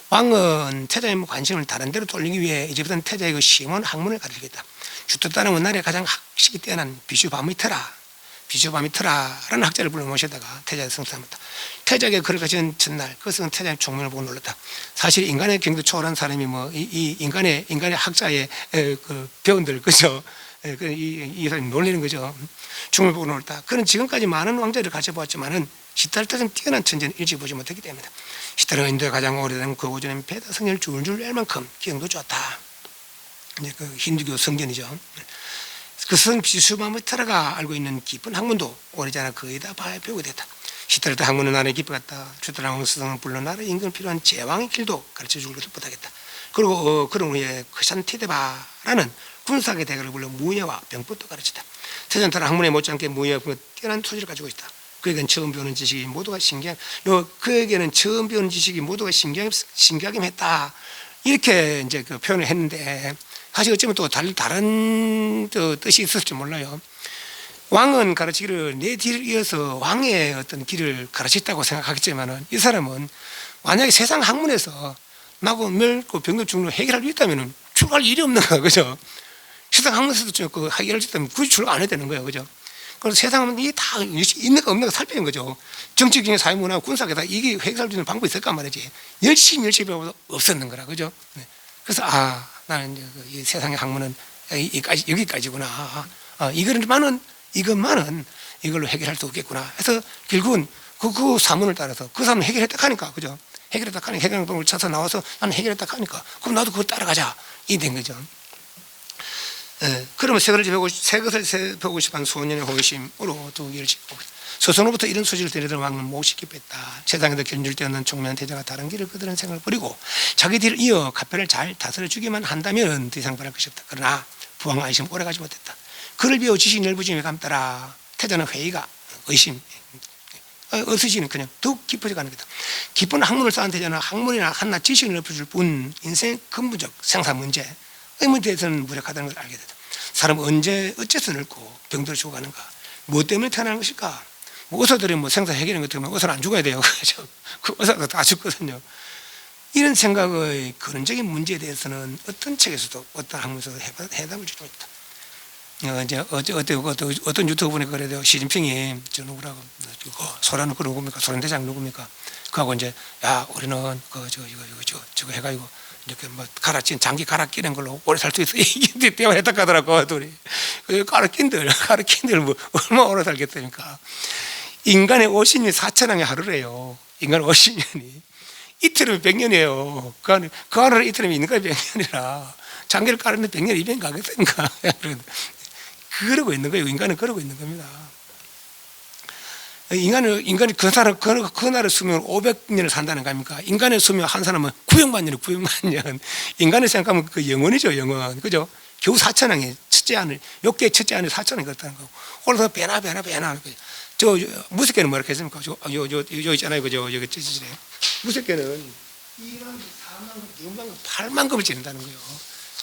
왕은 태자의 관심을 다른 데로 돌리기 위해 이제부터는 태자의 그 심한 학문을 가르치겠다. 주토다는 원날에 가장 학식이 뛰어난 비슈바미트라라는 학자를 불러 모셔다가 태자의 성사합니다. 태자에게 글을 가진 첫날 그것은 태자의 총명을 보고 놀랐다. 사실 인간의 경도 초월한 사람이 이 인간의 학자의 그 배운들 그죠? 이 사람이 놀리는 거죠. 총명을 보고 놀랐다. 그는 지금까지 많은 왕자를 가져보았지만은 시달타처럼 뛰어난 천재는 일찍 보지 못했기 때문이다. 시달은 인도에 가장 오래된 그 오전엔 베다 성경을 줄줄 낼 만큼 기억도 좋았다. 이제 그 힌두교 성전이죠. 그 비슈바미트라가 알고 있는 깊은 학문도 오래전에 거의 다 배우게 됐다. 시달타 학문은 나를 깊어갔다. 주타랑 스승을 불러 나를 임금 필요한 제왕의 길도 가르쳐줄 것을 부탁했다. 그리고 그런 후에 크샨티데바라는 군사계 대가를 불러 무예와 병법도 가르쳤다. 태전타는 학문에 못지않게 무예와 뛰어난 소질을 가지고 있다. 그에게는 처음 배우는 지식이 모두가 신기하게 했다. 이렇게 이제 그 표현을 했는데 사실 어쩌면 또 다른 뜻이 있었을지 몰라요. 왕은 가르치기를 내 뒤를 이어서 왕의 어떤 길을 가르쳤다고 생각하겠지만은 이 사람은 만약에 세상 학문에서 나고 멸고 병도 죽는 걸 해결할 수 있다면은 출가할 일이 없는 거야, 그죠? 세상 학문에서도 그 해결할 수 있다면 굳이 출가 안 해야 되는 거예요, 그죠? 그래서 세상 학문이 다 있는가 없는가 살피는 거죠. 정치적인 사회문화, 군사계 다 이게 해결할 수 있는 방법이 있을까 말이지. 열심히 배워도 없었는 거라, 그죠? 네. 그래서 나는 이제 이 세상의 학문은 여기까지구나. 이것만은 이걸로 해결할 수 없겠구나. 해서 결국은 그 사문을 따라서 그 사문을 해결했다 하니까, 그죠? 해결했다 하니까 해결 방법을 찾아 나와서 나는 해결했다 하니까 그럼 나도 그거 따라가자. 이 된 거죠. 그러면 새 것을 배우고 싶은 소년의 호기심으로 두 길을 짓고 스스로부터 이런 소식을 들으던 왕은 몹시 기뻤다. 세상에도 견줄되었는 총명한 태자가 다른 길을 그들은 생각을 버리고 자기 뒤를 이어 가편을 잘 다스려주기만 한다면 더 이상 바랄 것이 없다. 그러나 부왕 안심 오래가지 못했다. 그를 비워 지식 넓어짐에 감따라 태자는 회의가 어스시는 그냥 더욱 깊어져 가는 거다. 깊은 학문을 쌓은 되잖아. 학문이나 한낱 지식을 넓혀줄 뿐 인생의 근본적 생사 문제의 문제에서는 무력하다는 걸 알게 되다. 사람은 언제 어째서 늙고 병들어 죽어가는가? 무엇 때문에 태어나는 것일까? 뭐 의사들이 뭐 생사 해결하는 것 때문에 의사는 안 죽어야 돼요. 그렇죠? 그 의사가 다 죽거든요. 이런 생각의 근원적인 문제에 대해서는 어떤 책에서도 어떤 학문에서도 해답을 주고 있다. 어떤 유튜브 보니까 그래도 시진핑이 저 누구라고 소련 그 누굽니까? 소련 대장 누굽니까? 그하고 이제 야 우리는 저거 해가지고 이렇게 뭐 장기 갈아 끼는 걸로 오래 살 수 있어. 이게 대화했다 하더라고 둘이. 갈아 낀들 뭐 얼마나 오래 살겠다니까. 인간의 50년이 4천왕의 하루래요. 인간 50년이 이틀이면 100년이에요. 그 하루를 이틀이면 인간이 100년이라 장기를 깔으면 100년, 200년 가겠습니까? 그러고 있는 거예요. 인간은 그러고 있는 겁니다. 인간이 그 나라의 수명을 500년을 산다는 거 아닙니까? 인간의 수명 한 사람은 900만 년이에요. 900만 년. 인간을 생각하면 그 영원이죠. 영원. 그죠? 겨우 4천왕이 첫째 아들, 욕계 첫째 아들 4천왕이 그렇다는 거고. 그래서 배나. 저 무색계는 뭐라 했습니까? 요 있잖아요. 그죠? 여기 찌질해. 무색계는 2만, 4만, 6만, 8만 급을 지른다는 거예요.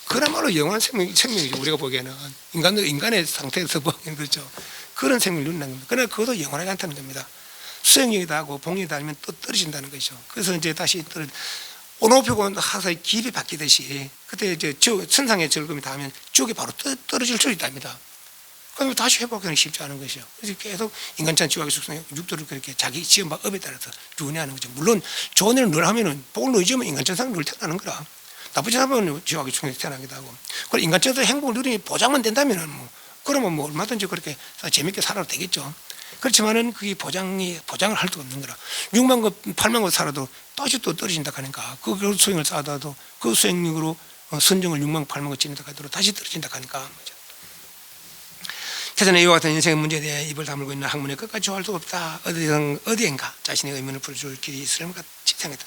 그야말로 영원한 생명이죠. 우리가 보기에는 인간의 상태에서 보기에는 그렇죠. 그런 생명을 누린다는 겁니다. 그러나 그것도 영원하지 않다는 겁니다. 수행력이다 하고 복력이다 하면 또 떨어진다는 거죠. 그래서 이제 다시 온오피고 하사의 길이 바뀌듯이 그때 이제 천상의 즐거움이 닿으면 지옥이 바로 떨어질 줄 있답니다. 그럼 다시 회복하기 쉽지 않은 것이죠. 그래서 계속 인간찬 지옥의 숙성에 육도를 그렇게 자기 지은 업에 따라서 run이하는 거죠. 물론 좋은 일을 늘 하면은 복을 누리지만 인간천상 늘 태어나는 거라. 나쁘지 않으면 지옥의 축성에 태어나기도 하고. 그리고 인간천상 행복을 누리니 보장만 된다면은 그러면 얼마든지 그렇게 재밌게 살아도 되겠죠. 그렇지만은 그게 보장을 할 수가 없는 거라. 6만 급, 8만 급 살아도 다시 또 떨어진다 하니까 그 수행을 쌓아도 그 수행력으로 선정을 6만, 8만 급 지닌다 하더라도 다시 떨어진다 하니까. 태전에 이와 같은 인생의 문제에 대해 입을 다물고 있는 학문의 끝까지 좋아할 수 없다. 어디엔가 자신의 의문을 풀어줄 길이 있을 것 같이 생각했다.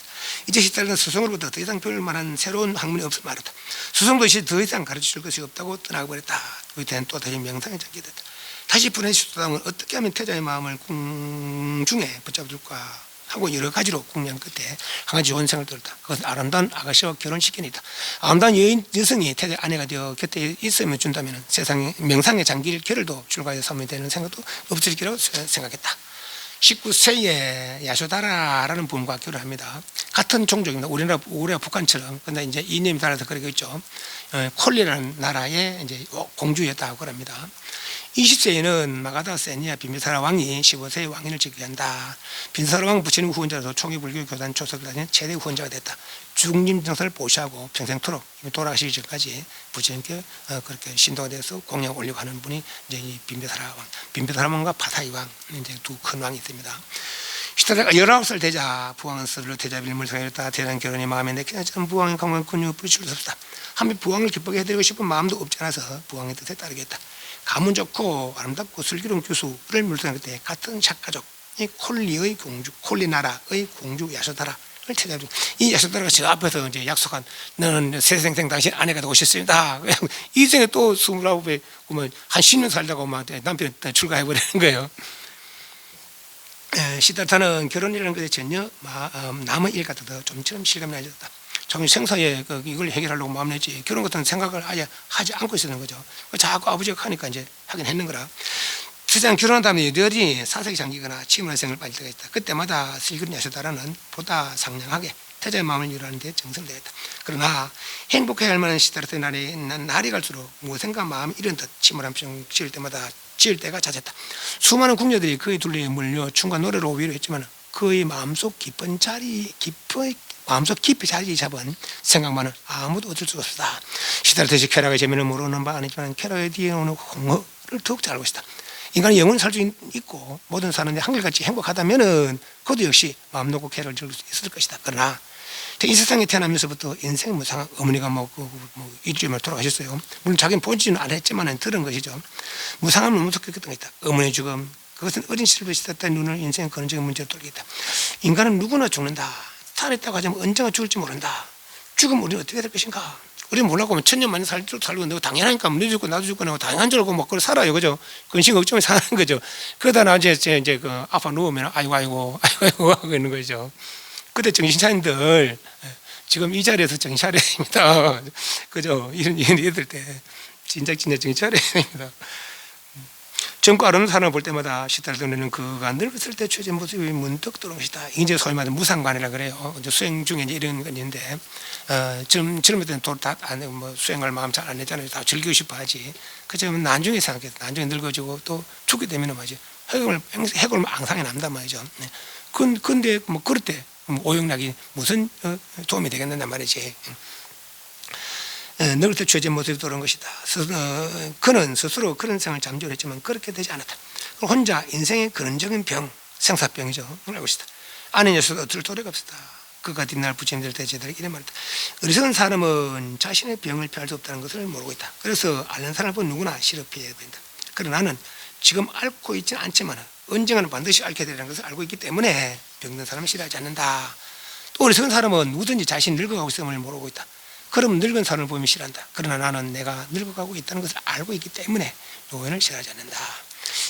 이제 시달리는 수성으로부터 더 이상 배울 만한 새로운 학문이 없을 말이다. 수성도 이제 더 이상 가르쳐줄 것이 없다고 떠나버렸다. 그때는 또 다시 명상에 잠기게 됐다. 다시 분해시 수당을 어떻게 하면 태자의 마음을 궁중에 붙잡을까 하고 여러 가지로 궁리한 끝에 한 가지 좋은 생각을 들었다. 그것은 아름다운 아가씨와 결혼시키니다. 아름다운 여성이 태자의 아내가 되어 곁에 있으면 준다면 세상에 명상의 장기를 결을도 출가해 삼으면 되는 생각도 없을 거라고 생각했다. 19세에 야쇼다라라는 분과 결혼합니다. 같은 종족입니다. 우리나라 북한처럼. 근데 이제 이념이 달라서 그러고 있죠. 콜리라는 나라의 이제 공주였다고 합니다. 20세에는 마가다 세니아 빈비사라 왕이 15세에 왕위를 지키게 한다. 빈비사라 왕 부처님 후원자로서 총회불교 교단 조석을 다닌 최대 후원자가 됐다. 중림 정서를 보시하고 평생토록 돌아가시기 전까지 부처님께 그렇게 신도가 되어서 공양 올리고 하는 분이 이제 이 빈비사라 왕과 파사이 왕 이제 두 큰 왕이 있습니다. 시타라가 19살 되자 부왕은 스스로 대자빌물 사였다. 대단 결혼이 마음에 내키나 전 부왕의 강한 근육을 부딪힐 수 없다. 한편 부왕을 기쁘게 해드리고 싶은 마음도 없지 않아서 부왕의 뜻에 따르겠다. 가문 좋고 아름답고 슬기로운 교수를 물러날 때 같은 샷가족 이 콜리의 공주, 콜리 나라의 공주 야소다라를 찾아주고 이 야소다라가 저 앞에서 이제 약속한 너는 새생생 당신 아내가 되고 싶습니다. 이 생에 또 29에 한 10년 살다가 남편 출가해버리는 거예요. 시달타는 결혼이라는 것에 전혀 남의 일 같아도 좀처럼 실감이 나졌다. 자기 생사에 이걸 해결하려고 마음내지 결혼 같은 생각을 아예 하지 않고 있었는 거죠. 자꾸 아버지가 하니까 이제 하긴 했는 거라. 세상 결혼한 다음에 여전히 사색이 잠기거나 침울한 생을 빠질 때가 있다. 그때마다 슬기로운 야소다라는 보다 상냥하게 태자의 마음을 유로하는 데 정성을 다했다. 그러나 행복해야 할 만한 시달타의 날이 갈수록 무엇인가 마음이 이런 듯 침울한 표정 지을 때가 잦았다. 수많은 궁녀들이 그의 둘레에 물려 춤과 노래로 위로했지만 그의 마음속 깊이 자리 잡은 생각만은 아무도 얻을 수가 없었다. 시달타시 쾌락의 재미는 모르는 바 아니지만 쾌락에 뒤에 오는 공허를 더욱 잘 알고 있다. 인간이 영원히 살 수 있고 모든 사는데 한결같이 행복하다면은 그것도 역시 마음 놓고 쾌락을 즐길 수 있을 것이다. 그러나 이 세상에 태어나면서부터 인생 무상한 어머니가 일주일만 돌아가셨어요. 물론 자기는 본질은 안 했지만 들은 것이죠. 무상함을 무섭게 느꼈던 게 있다. 어머니 죽음 그것은 어린 시절부터 시작된 눈을 인생의 근원적인 문제로 돌리겠다. 인간은 누구나 죽는다. 살아있다고 하자면 언제가 죽을지 모른다. 죽으면 우리는 어떻게 될 것인가. 우리 몰라고 하면 천년 만에 살고 내가 당연하니까 너 죽고 나도 죽고 나고 당연한 줄 알고 막 그걸 살아요. 그죠? 근심 걱정이 사는 거죠. 그러다 나 이제 그 아파 누우면 아이고 하고 있는 거죠. 그때 정신 차린들 지금 이 자리에서 정신 차려야 됩니다. 그죠? 이런 얘기들 때 진짜 정신 차려야 됩니다. 젊고 아름다운 사람을 볼 때마다 시달리는 그가 늙었을 때 최재 모습이 문득 들어온 것이다. 이제 소위 말하는 무상관이라 그래요. 이제 수행 중에 이제 이런 건 있는데, 젊을 때는 뭐 수행을 마음 잘 안 했잖아요. 다 즐기고 싶어 하지. 그렇지만 나중에 생각해서 나중에 늙어지고 또 죽게 되면 말이죠. 해골 앙상이 남단 말이죠. 근데 뭐 그럴 때 오용락이 무슨 도움이 되겠느냐 말이지. 늙을 때 죄진 모습이 돌아온 것이다. 그는 스스로 그런 생을 잠재울 했지만 그렇게 되지 않았다. 혼자 인생의 근원적인 병, 생사병이죠. 알고 있다. 아는 녀석 어쩔 도리가 없었다. 그가 뒷날 부처님들 대제들에게 이래 말했다. 어리석은 사람은 자신의 병을 피할 수 없다는 것을 모르고 있다. 그래서 앓는 사람을 보면 누구나 싫어 피해야 된다. 그러나 나는 지금 앓고 있지는 않지만 언젠가는 반드시 앓게 되라는 것을 알고 있기 때문에 병든 사람을 싫어하지 않는다. 또 어리석은 사람은 누구든지 자신이 늙어가고 있음을 모르고 있다. 그럼 늙은 사람을 보면 싫어한다. 그러나 나는 내가 늙어가고 있다는 것을 알고 있기 때문에 노인을 싫어하지 않는다.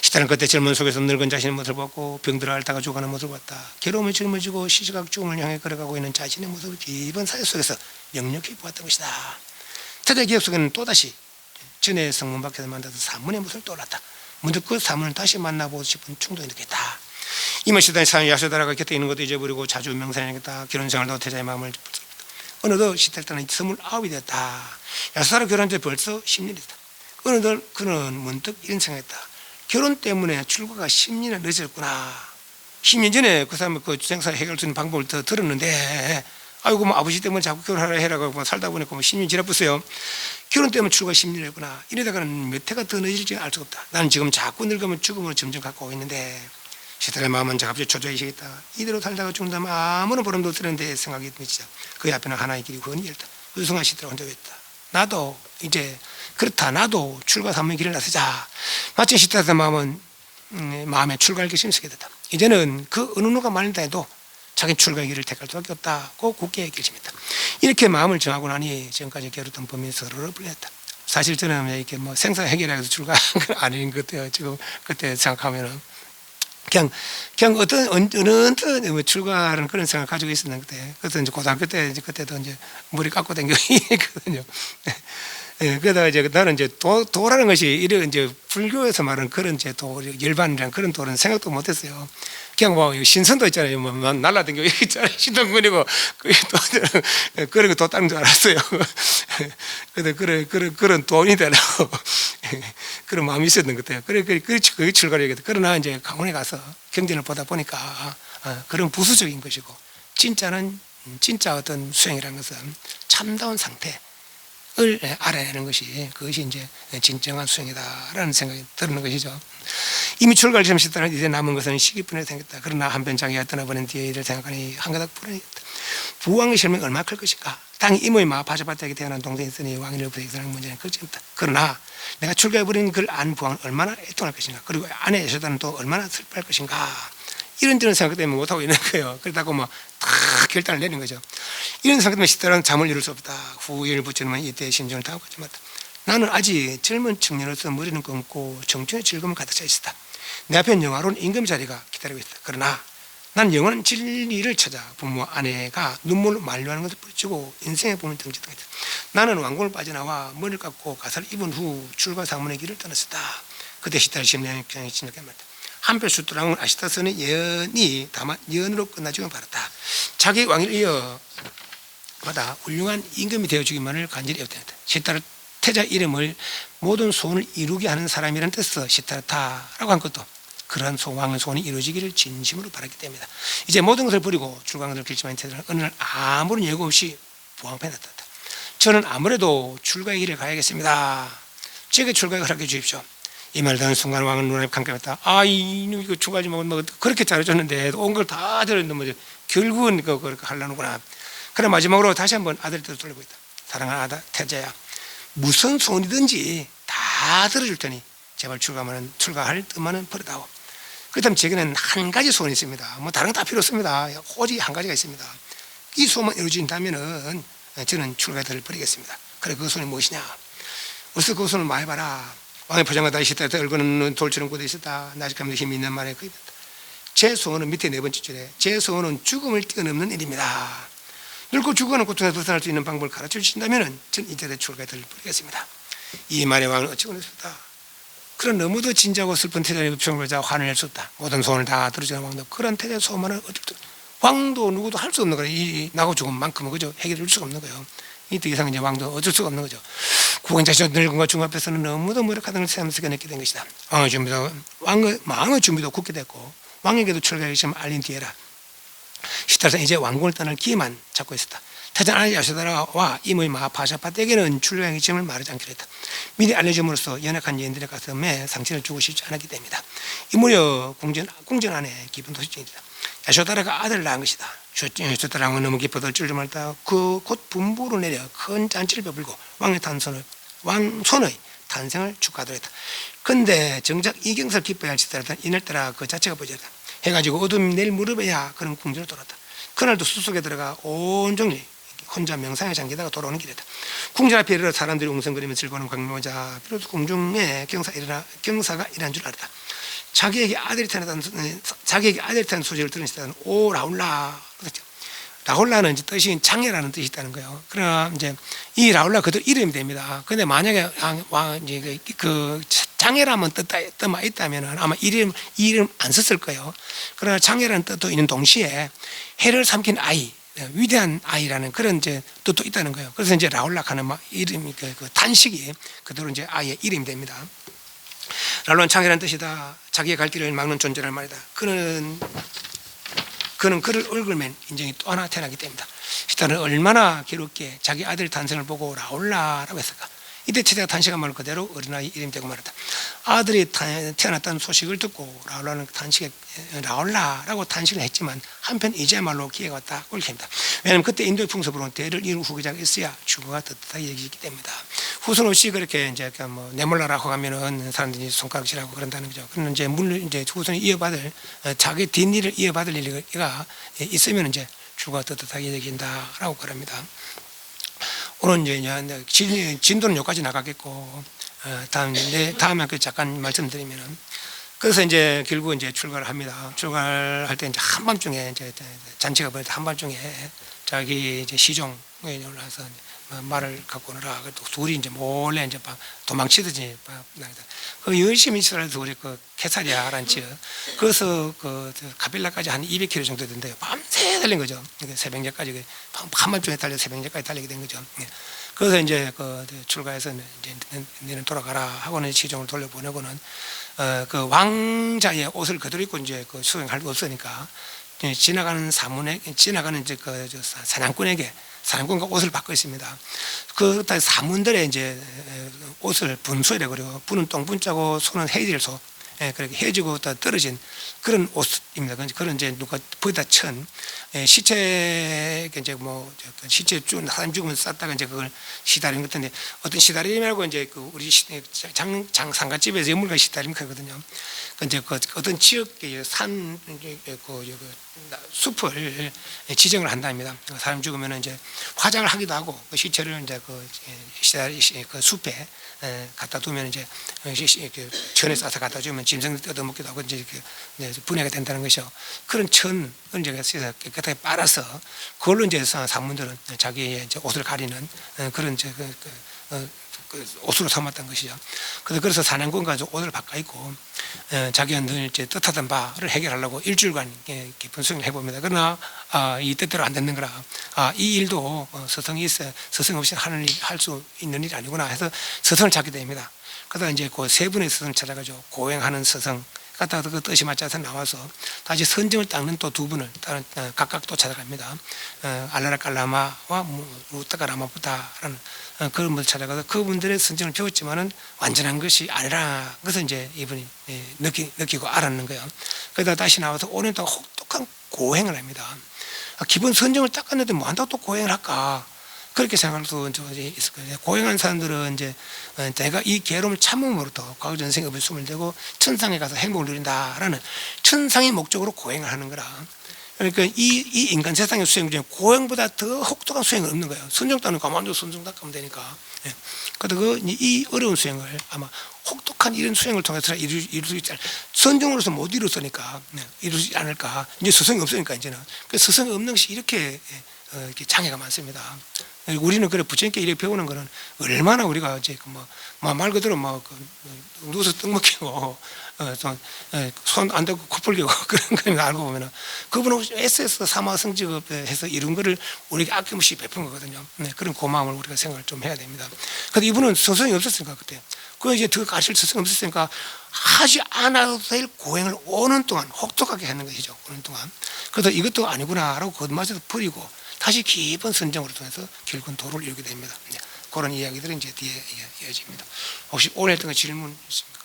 시달은 그때 젊은 속에서 늙은 자신의 모습을 보고 병들어 앓다가 죽어가는 모습을 봤다. 괴로움에 짊어지고 시시각 죽음을 향해 걸어가고 있는 자신의 모습을 깊은 사회 속에서 역력히 보았던 것이다. 태자 기억 속에는 또다시 전에 성문 밖에서 만나서 사문의 모습을 떠올랐다. 문득 그 사문을 다시 만나보고 싶은 충동이 느꼈다. 이만 시달이 사는 야수다라가 곁에 있는 것도 잊어버리고 자주 명상하겠다. 결혼생활도 태자의 마음을 어느덧 시달때는 29이 되었다. 야수다라 결혼한 지 벌써 10년이 됐다. 어느덧 그는 문득 이런 생각했다. 결혼 때문에 출가가 10년이나 늦었구나. 10년 전에 그 사람이 그 생사 해결할 수 있는 방법을 더 들었는데, 아이고, 뭐 아버지 때문에 자꾸 결혼하라 해라고 뭐 살다 보니까 뭐 10년 지나버렸어요. 결혼 때문에 출가 10년이 됐구나. 이러다가는 몇 해가 더 늦을지 알 수가 없다. 나는 지금 자꾸 늙으면 죽음으로 점점 가까워 있는데, 시달의 마음은 갑자기 초조해지겠다. 이대로 살다가 죽는다면 아무런 보람도 없는데 생각이 듭니다. 그 앞에는 하나의 길이 훤히 열다. 그 순간 시달이 혼자 했다. 나도 이제 그렇다. 나도 출가 삼문의 길을 나서자. 마침 시달의 마음은 마음에 출가할 결심이 서게 됐다. 이제는 그 어느 누가 말린다 해도 자기 출가의 길을 택할 수밖에 없다고 굳게 결심했다. 이렇게 마음을 정하고 나니 지금까지 겨루던 범위에 서로를 불렸다. 사실 저는 이렇게 뭐 생사 해결해서 출가한 건 아닌 것 같아요. 지금 그때 생각하면은. 그냥 어느 출가하는 그런 생각을 가지고 있었는데, 그래서 이제 고등학교 때, 그때도 이제 머리 깎고 다니거든요. 예, 그러다가 이제 나는 이제 도라는 것이 이런 이제 불교에서 말하는 그런 이제 열반이라는 그런 도는 생각도 못 했어요. 그냥 뭐 신선도 있잖아요. 뭐 날라다니고 있잖아요. 신동군이고 그런 거 도 따는 줄 알았어요. 근데 그런 돈이 되라고 그런 마음이 있었던 것 같아요. 그게 출가력이었다. 그러나 이제 강원에 가서 경전을 보다 보니까 그런 부수적인 것이고 진짜 어떤 수행이라는 것은 참다운 상태. 을 알아내는 것이 그것이 이제 진정한 수행이다라는 생각이 드는 것이죠. 이미 출가를 점했다는 이제 남은 것은 시기뿐에 생겼다. 그러나 한편 자기가 떠나버린 뒤에 일을 생각하니 한가닥 불안했다. 부왕의 실명이 얼마나 클 것인가. 당히 이모의 마 바자바닥에 태어난 동생이 있으니 왕위를 부대기사는 문제는 그렇지 않다. 그러나 내가 출가해버린 그를 안 부왕은 얼마나 애통할 것인가. 그리고 아내 여자는 또 얼마나 슬퍼할 것인가. 이런저런 생각 때문에 못하고 있는 거예요. 그러다가 뭐 다 결단을 내는 거죠. 이런 생각 때문에 시달은 잠을 이룰 수 없다. 후회를 붙이면 이때 심정을 다하지 못다. 나는 아직 젊은 청년으로서 머리는 검고 청춘의 즐거움을 가득 차 있었다. 내 앞엔 영화로운 임금 자리가 기다리고 있다. 그러나 난 영원한 진리를 찾아 부모와 아내가 눈물로 만류하는 것을 부딪히고 인생의 봄을 등지다. 나는 왕궁을 빠져나와 머리를 깎고 가사를 입은 후 출가 상문의 길을 떠났었다. 그때 시달이 심령의 입장이 진흙게 말했다. 한편 숫도랑은 아시타선의 예언이 다만 예언으로 끝나주길 바랐다. 자기 왕위를 이어받아 훌륭한 임금이 되어주기만을 간절히 애웠다. 시타르 태자 이름을 모든 소원을 이루게 하는 사람이라는 뜻에서 시타르타라고 한 것도 그러한 왕의 소원이 이루어지기를 진심으로 바랐기 때문이다. 이제 모든 것을 버리고 출가를 결심한 태자는 어느 날 아무런 예고 없이 부왕패에 나타났다. 저는 아무래도 출가의 길을 가야겠습니다. 제게 출가에 허락해 주십시오. 이 말 듣는 순간 왕은 눈에 깜깜했다. 이거 출가하지 말고 뭐 그렇게 잘해줬는데 온 걸 다 들었는데 뭐 결국은 그렇게 하려는구나. 그래 마지막으로 다시 한번 아들 뜻을 돌려보겠다. 사랑하는 아들 태자야, 무슨 소원이든지 다 들어줄 테니 제발 출가할 뜻만은 버려다오. 그렇다면 제게는 한 가지 소원이 있습니다. 뭐 다른 거 다 필요 없습니다. 오직 한 가지가 있습니다. 이 소원만 이루어진다면은 저는 출가를 버리겠습니다. 그래 그 손이 무엇이냐? 어서 그 손을 많이 봐라. 왕의 포장마다 있었다. 얼굴은 돌처럼 굳어 있었다. 나직하면서 힘이 있는 말에 그 제 소원은 밑에 네 번째 줄에 제 소원은 죽음을 뛰어넘는 일입니다. 늙고 죽어가는 고통에서 벗어날 수 있는 방법을 가르쳐 주신다면 전 이때에 출가에 들리겠습니다. 이 말에 왕은 어찌 보냈습니다. 그런 너무도 진지하고 슬픈 태자의 표정을 보자 화를 낼 수 없다. 모든 소원을 다 들어주는 왕도 그런 태자의 소원을 어떻게 왕도 누구도 할 수 없는 거예요. 이 나고 죽음만큼은 그죠 해결해 줄 수가 없는 거예요. 이때 이상 이제 왕도 어쩔 수가 없는 거죠. 국왕자신 늙은과 중국 앞에서는 너무도 무력하다는 걸 새하면서 느끼게 된 것이다. 왕의 준비도 굳게 됐고 왕에게도 출가의 시험을 알린 뒤에라. 시달은 이제 왕궁을 떠날 기회만 잡고 있었다. 태자 아내 야소다라와 이모의 마파샤파떼에게는 출가의 시험을 말하지 않기로 했다. 미리 알려줌으로써 연약한 여인들의 가슴에 상처를 주고 싶지 않았기 때문이다. 이 무렵 궁전 안에 깊은 도시증이다. 야소다라가 아들을 낳은 것이다. 야소다라가 너무 깊어도 어쩔 줄 몰랐다. 곧 분부로 내려 큰 잔치를 베풀고 왕손의 탄생을 축하하도록 했다. 근데 정작 이경설 기뻐야 할 짓이라던 이날따라 그 자체가 보이졌다. 해가지고 어둠이 내일 무릎에야 그런 궁전을 돌았다. 그날도 숲속에 들어가 온종일 혼자 명상에 잠기다가 돌아오는 길이다. 궁전 앞에 이르러 사람들이 웅성거리며 즐거워하는 광명자 비로소 궁중에 경사가 일한 줄 알았다. 자기에게 아들이 태어났다는 소식을 들은 시다는 오 라울라 그렇죠. 라울라는 이제 뜻이 장애라는 뜻이 있다는 거예요. 그러나 이제 이 라울라 그들 이름이 됩니다. 근데 만약에 이제 그 장애라면 뜻만 있다면 아마 이름 안 썼을 거예요. 그러나 장애라는 뜻도 있는 동시에 해를 삼킨 아이, 위대한 아이라는 그런 이제 뜻도 있다는 거예요. 그래서 이제 라울라하는 이름이 그 단식이 그대로 이제 아이의 이름이 됩니다. 라울라는 장애라는 뜻이다. 자기의 갈 길을 막는 존재란 말이다. 그는 그를 얼굴맨 인정이 또 하나 태어나기 때문이다. 시달은 얼마나 괴롭게 자기 아들 탄생을 보고 라울라라고 했을까. 이때 태자가 탄식한 말 그대로 어린아이 이름이 되고 말았다. 아들이 태어났다는 소식을 듣고 라울라는 라울라라고 탄식을 했지만 한편 이제야말로 기회가 왔다 옳게입니다. 왜냐하면 그때 인도의 풍습으로는 대를 이룬 후계자가 있어야 주거가 떳떳하게 여기기 때문이다. 후손 없이 그렇게 이제 뭐 내몰라라고 하면은 사람들이 손가락질하고 그런다는 거죠. 그러면 이제 물론 이제 후손이 이어받을 자기 뒷일을 이어받을 일가 있으면 이제 주거가 떳떳하게 여긴다라고 그럽니다. 오늘 이제 진도는 여기까지 나가겠고 다음에 그 잠깐 말씀드리면은 그래서 이제 결국 이제 출가를 합니다. 출가를 할 때 이제 한밤중에 이제 잔치가 벌어져 한밤중에 자기 이제 시종에 올라서 말을 갖고 오느라 또 둘이 이제 몰래 이제 도망치듯이 그 열심히 있으라 둘이 그 케사리아라는 지역 거기서 그 가빌라까지 한 200km 정도 된대요. 밤새 달린 거죠. 새벽녘까지 한밤중에 달려 새벽녘까지 달리게 된 거죠. 그래서 이제 그 출가해서 이제 너는 돌아가라 하고는 시종을 돌려보내고는 그 왕자의 옷을 그대로 입고 이제 그 수행할 수 없으니까 지나가는 이제 그 사냥꾼과 옷을 바꿔 있습니다. 그 사문들의 이제 옷을 분수이라 그래요. 분은 똥분자고 소는 해질소. 그렇게 해지고 떨어진 그런 옷입니다. 그런 이제 누가 거기다 천 시체 이제 뭐 시체 사람 죽으면 쌌다가 이제 그걸 시다림 같은데 어떤 시다림이라고 이제 그 우리 상가집에서 영물과 시다림 하거든요. 이제 그 어떤 지역의 숲을 지정을 한답니다. 사람 죽으면 이제 화장을 하기도 하고 그 시체를 이제 그 숲에 갖다 두면 이제 천에 싸서 갖다 주면 짐승들 뜯어먹기도 하고 이제 분해가 된다는 것이요. 그런 천을 이제 깨끗하게 빨아서 그걸로 이제 상문들은 자기의 이제 옷을 가리는 그런 이제 그 옷으로 삼았던 것이죠. 그래서 사냥꾼과 옷을 바꿔 입고 자기가 늘 이제 뜻하던 바를 해결하려고 일주일간 깊은 수행을 해봅니다. 그러나 이 뜻대로 안 되는 거라 이 일도 스승 없이 할 수 있는 일이 아니구나 해서 스승을 찾게 됩니다. 그러다 이제 그 세 분의 스승을 찾아가지고 고행하는 스승 갖다가 그 뜻이 맞지 않아서 나와서 다시 선정을 닦는 또 두 분을 각각 또 찾아갑니다. 알라라 깔라마와 무타가라마부다라는 그런 분을 찾아가서 그분들의 선정을 배웠지만은 완전한 것이 아니라 그래서 이제 이분이 느끼고 알았는 거예요. 그러다 다시 나와서 오랜 동안 혹독한 고행을 합니다. 기본 선정을 닦았는데 뭐 한다고 또 고행을 할까? 그렇게 생각할 수 있을 거예요. 고행한 사람들은 이제 내가 이 괴로움을 참음으로부터 과거 전생에 숨을 대고 천상에 가서 행복을 누린다라는 천상의 목적으로 고행을 하는 거라. 그러니까 이 인간 세상의 수행 중에 고행보다 더 혹독한 수행은 없는 거예요. 선정 따는 가만히 선정 닦으면 되니까 예. 그래도 이 어려운 수행을 아마 혹독한 이런 수행을 통해서 이룰 수 있지 않을까. 선정으로서 못 이뤘으니까 이루지 않을까. 이제 스승이 없으니까 이제는. 그 스승이 없는 것이 이렇게 이렇게 장애가 많습니다. 우리는 그래 부처님께 이렇게 배우는 거는 얼마나 우리가 이제 말 그대로 누워서 떡 먹히고 손 안 대고 코 풀기고 그런 거 알고 보면은 그분은 SS 사마 성직업해서 이런 거를 우리에게 아낌없이 베푼 거거든요. 그런 고마움을 우리가 생각을 좀 해야 됩니다. 근데 이분은 스승이 없었으니까 그때 그 이제 더 가실 스승이 없었으니까 하지 않아도 될 고행을 5년 동안 혹독하게 했는 것이죠. 5년 동안. 그래서 이것도 아니구나라고 그것마저도 버리고 다시 깊은 선정으로 통해서 결국은 도를 이루게 됩니다. 그런 이야기들은 이제 뒤에 이어집니다. 혹시 오늘 했던 거 질문 있습니까?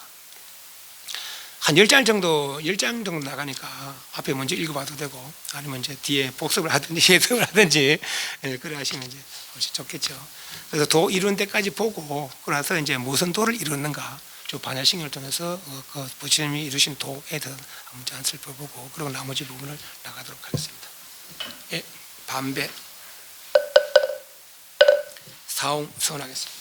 한 10장 정도 나가니까 앞에 먼저 읽어봐도 되고 아니면 이제 뒤에 복습을 하든지 해석을 하든지 그래 하시면 이제 훨씬 좋겠죠. 그래서 도 이루는 데까지 보고 그러나서 이제 무슨 도를 이루는가 저 반야신경을 통해서 그 부처님이 이루신 도에 대해서 한번 살펴보고 그리고 나머지 부분을 나가도록 하겠습니다. 예, 반배 사옹 서원하겠습니다.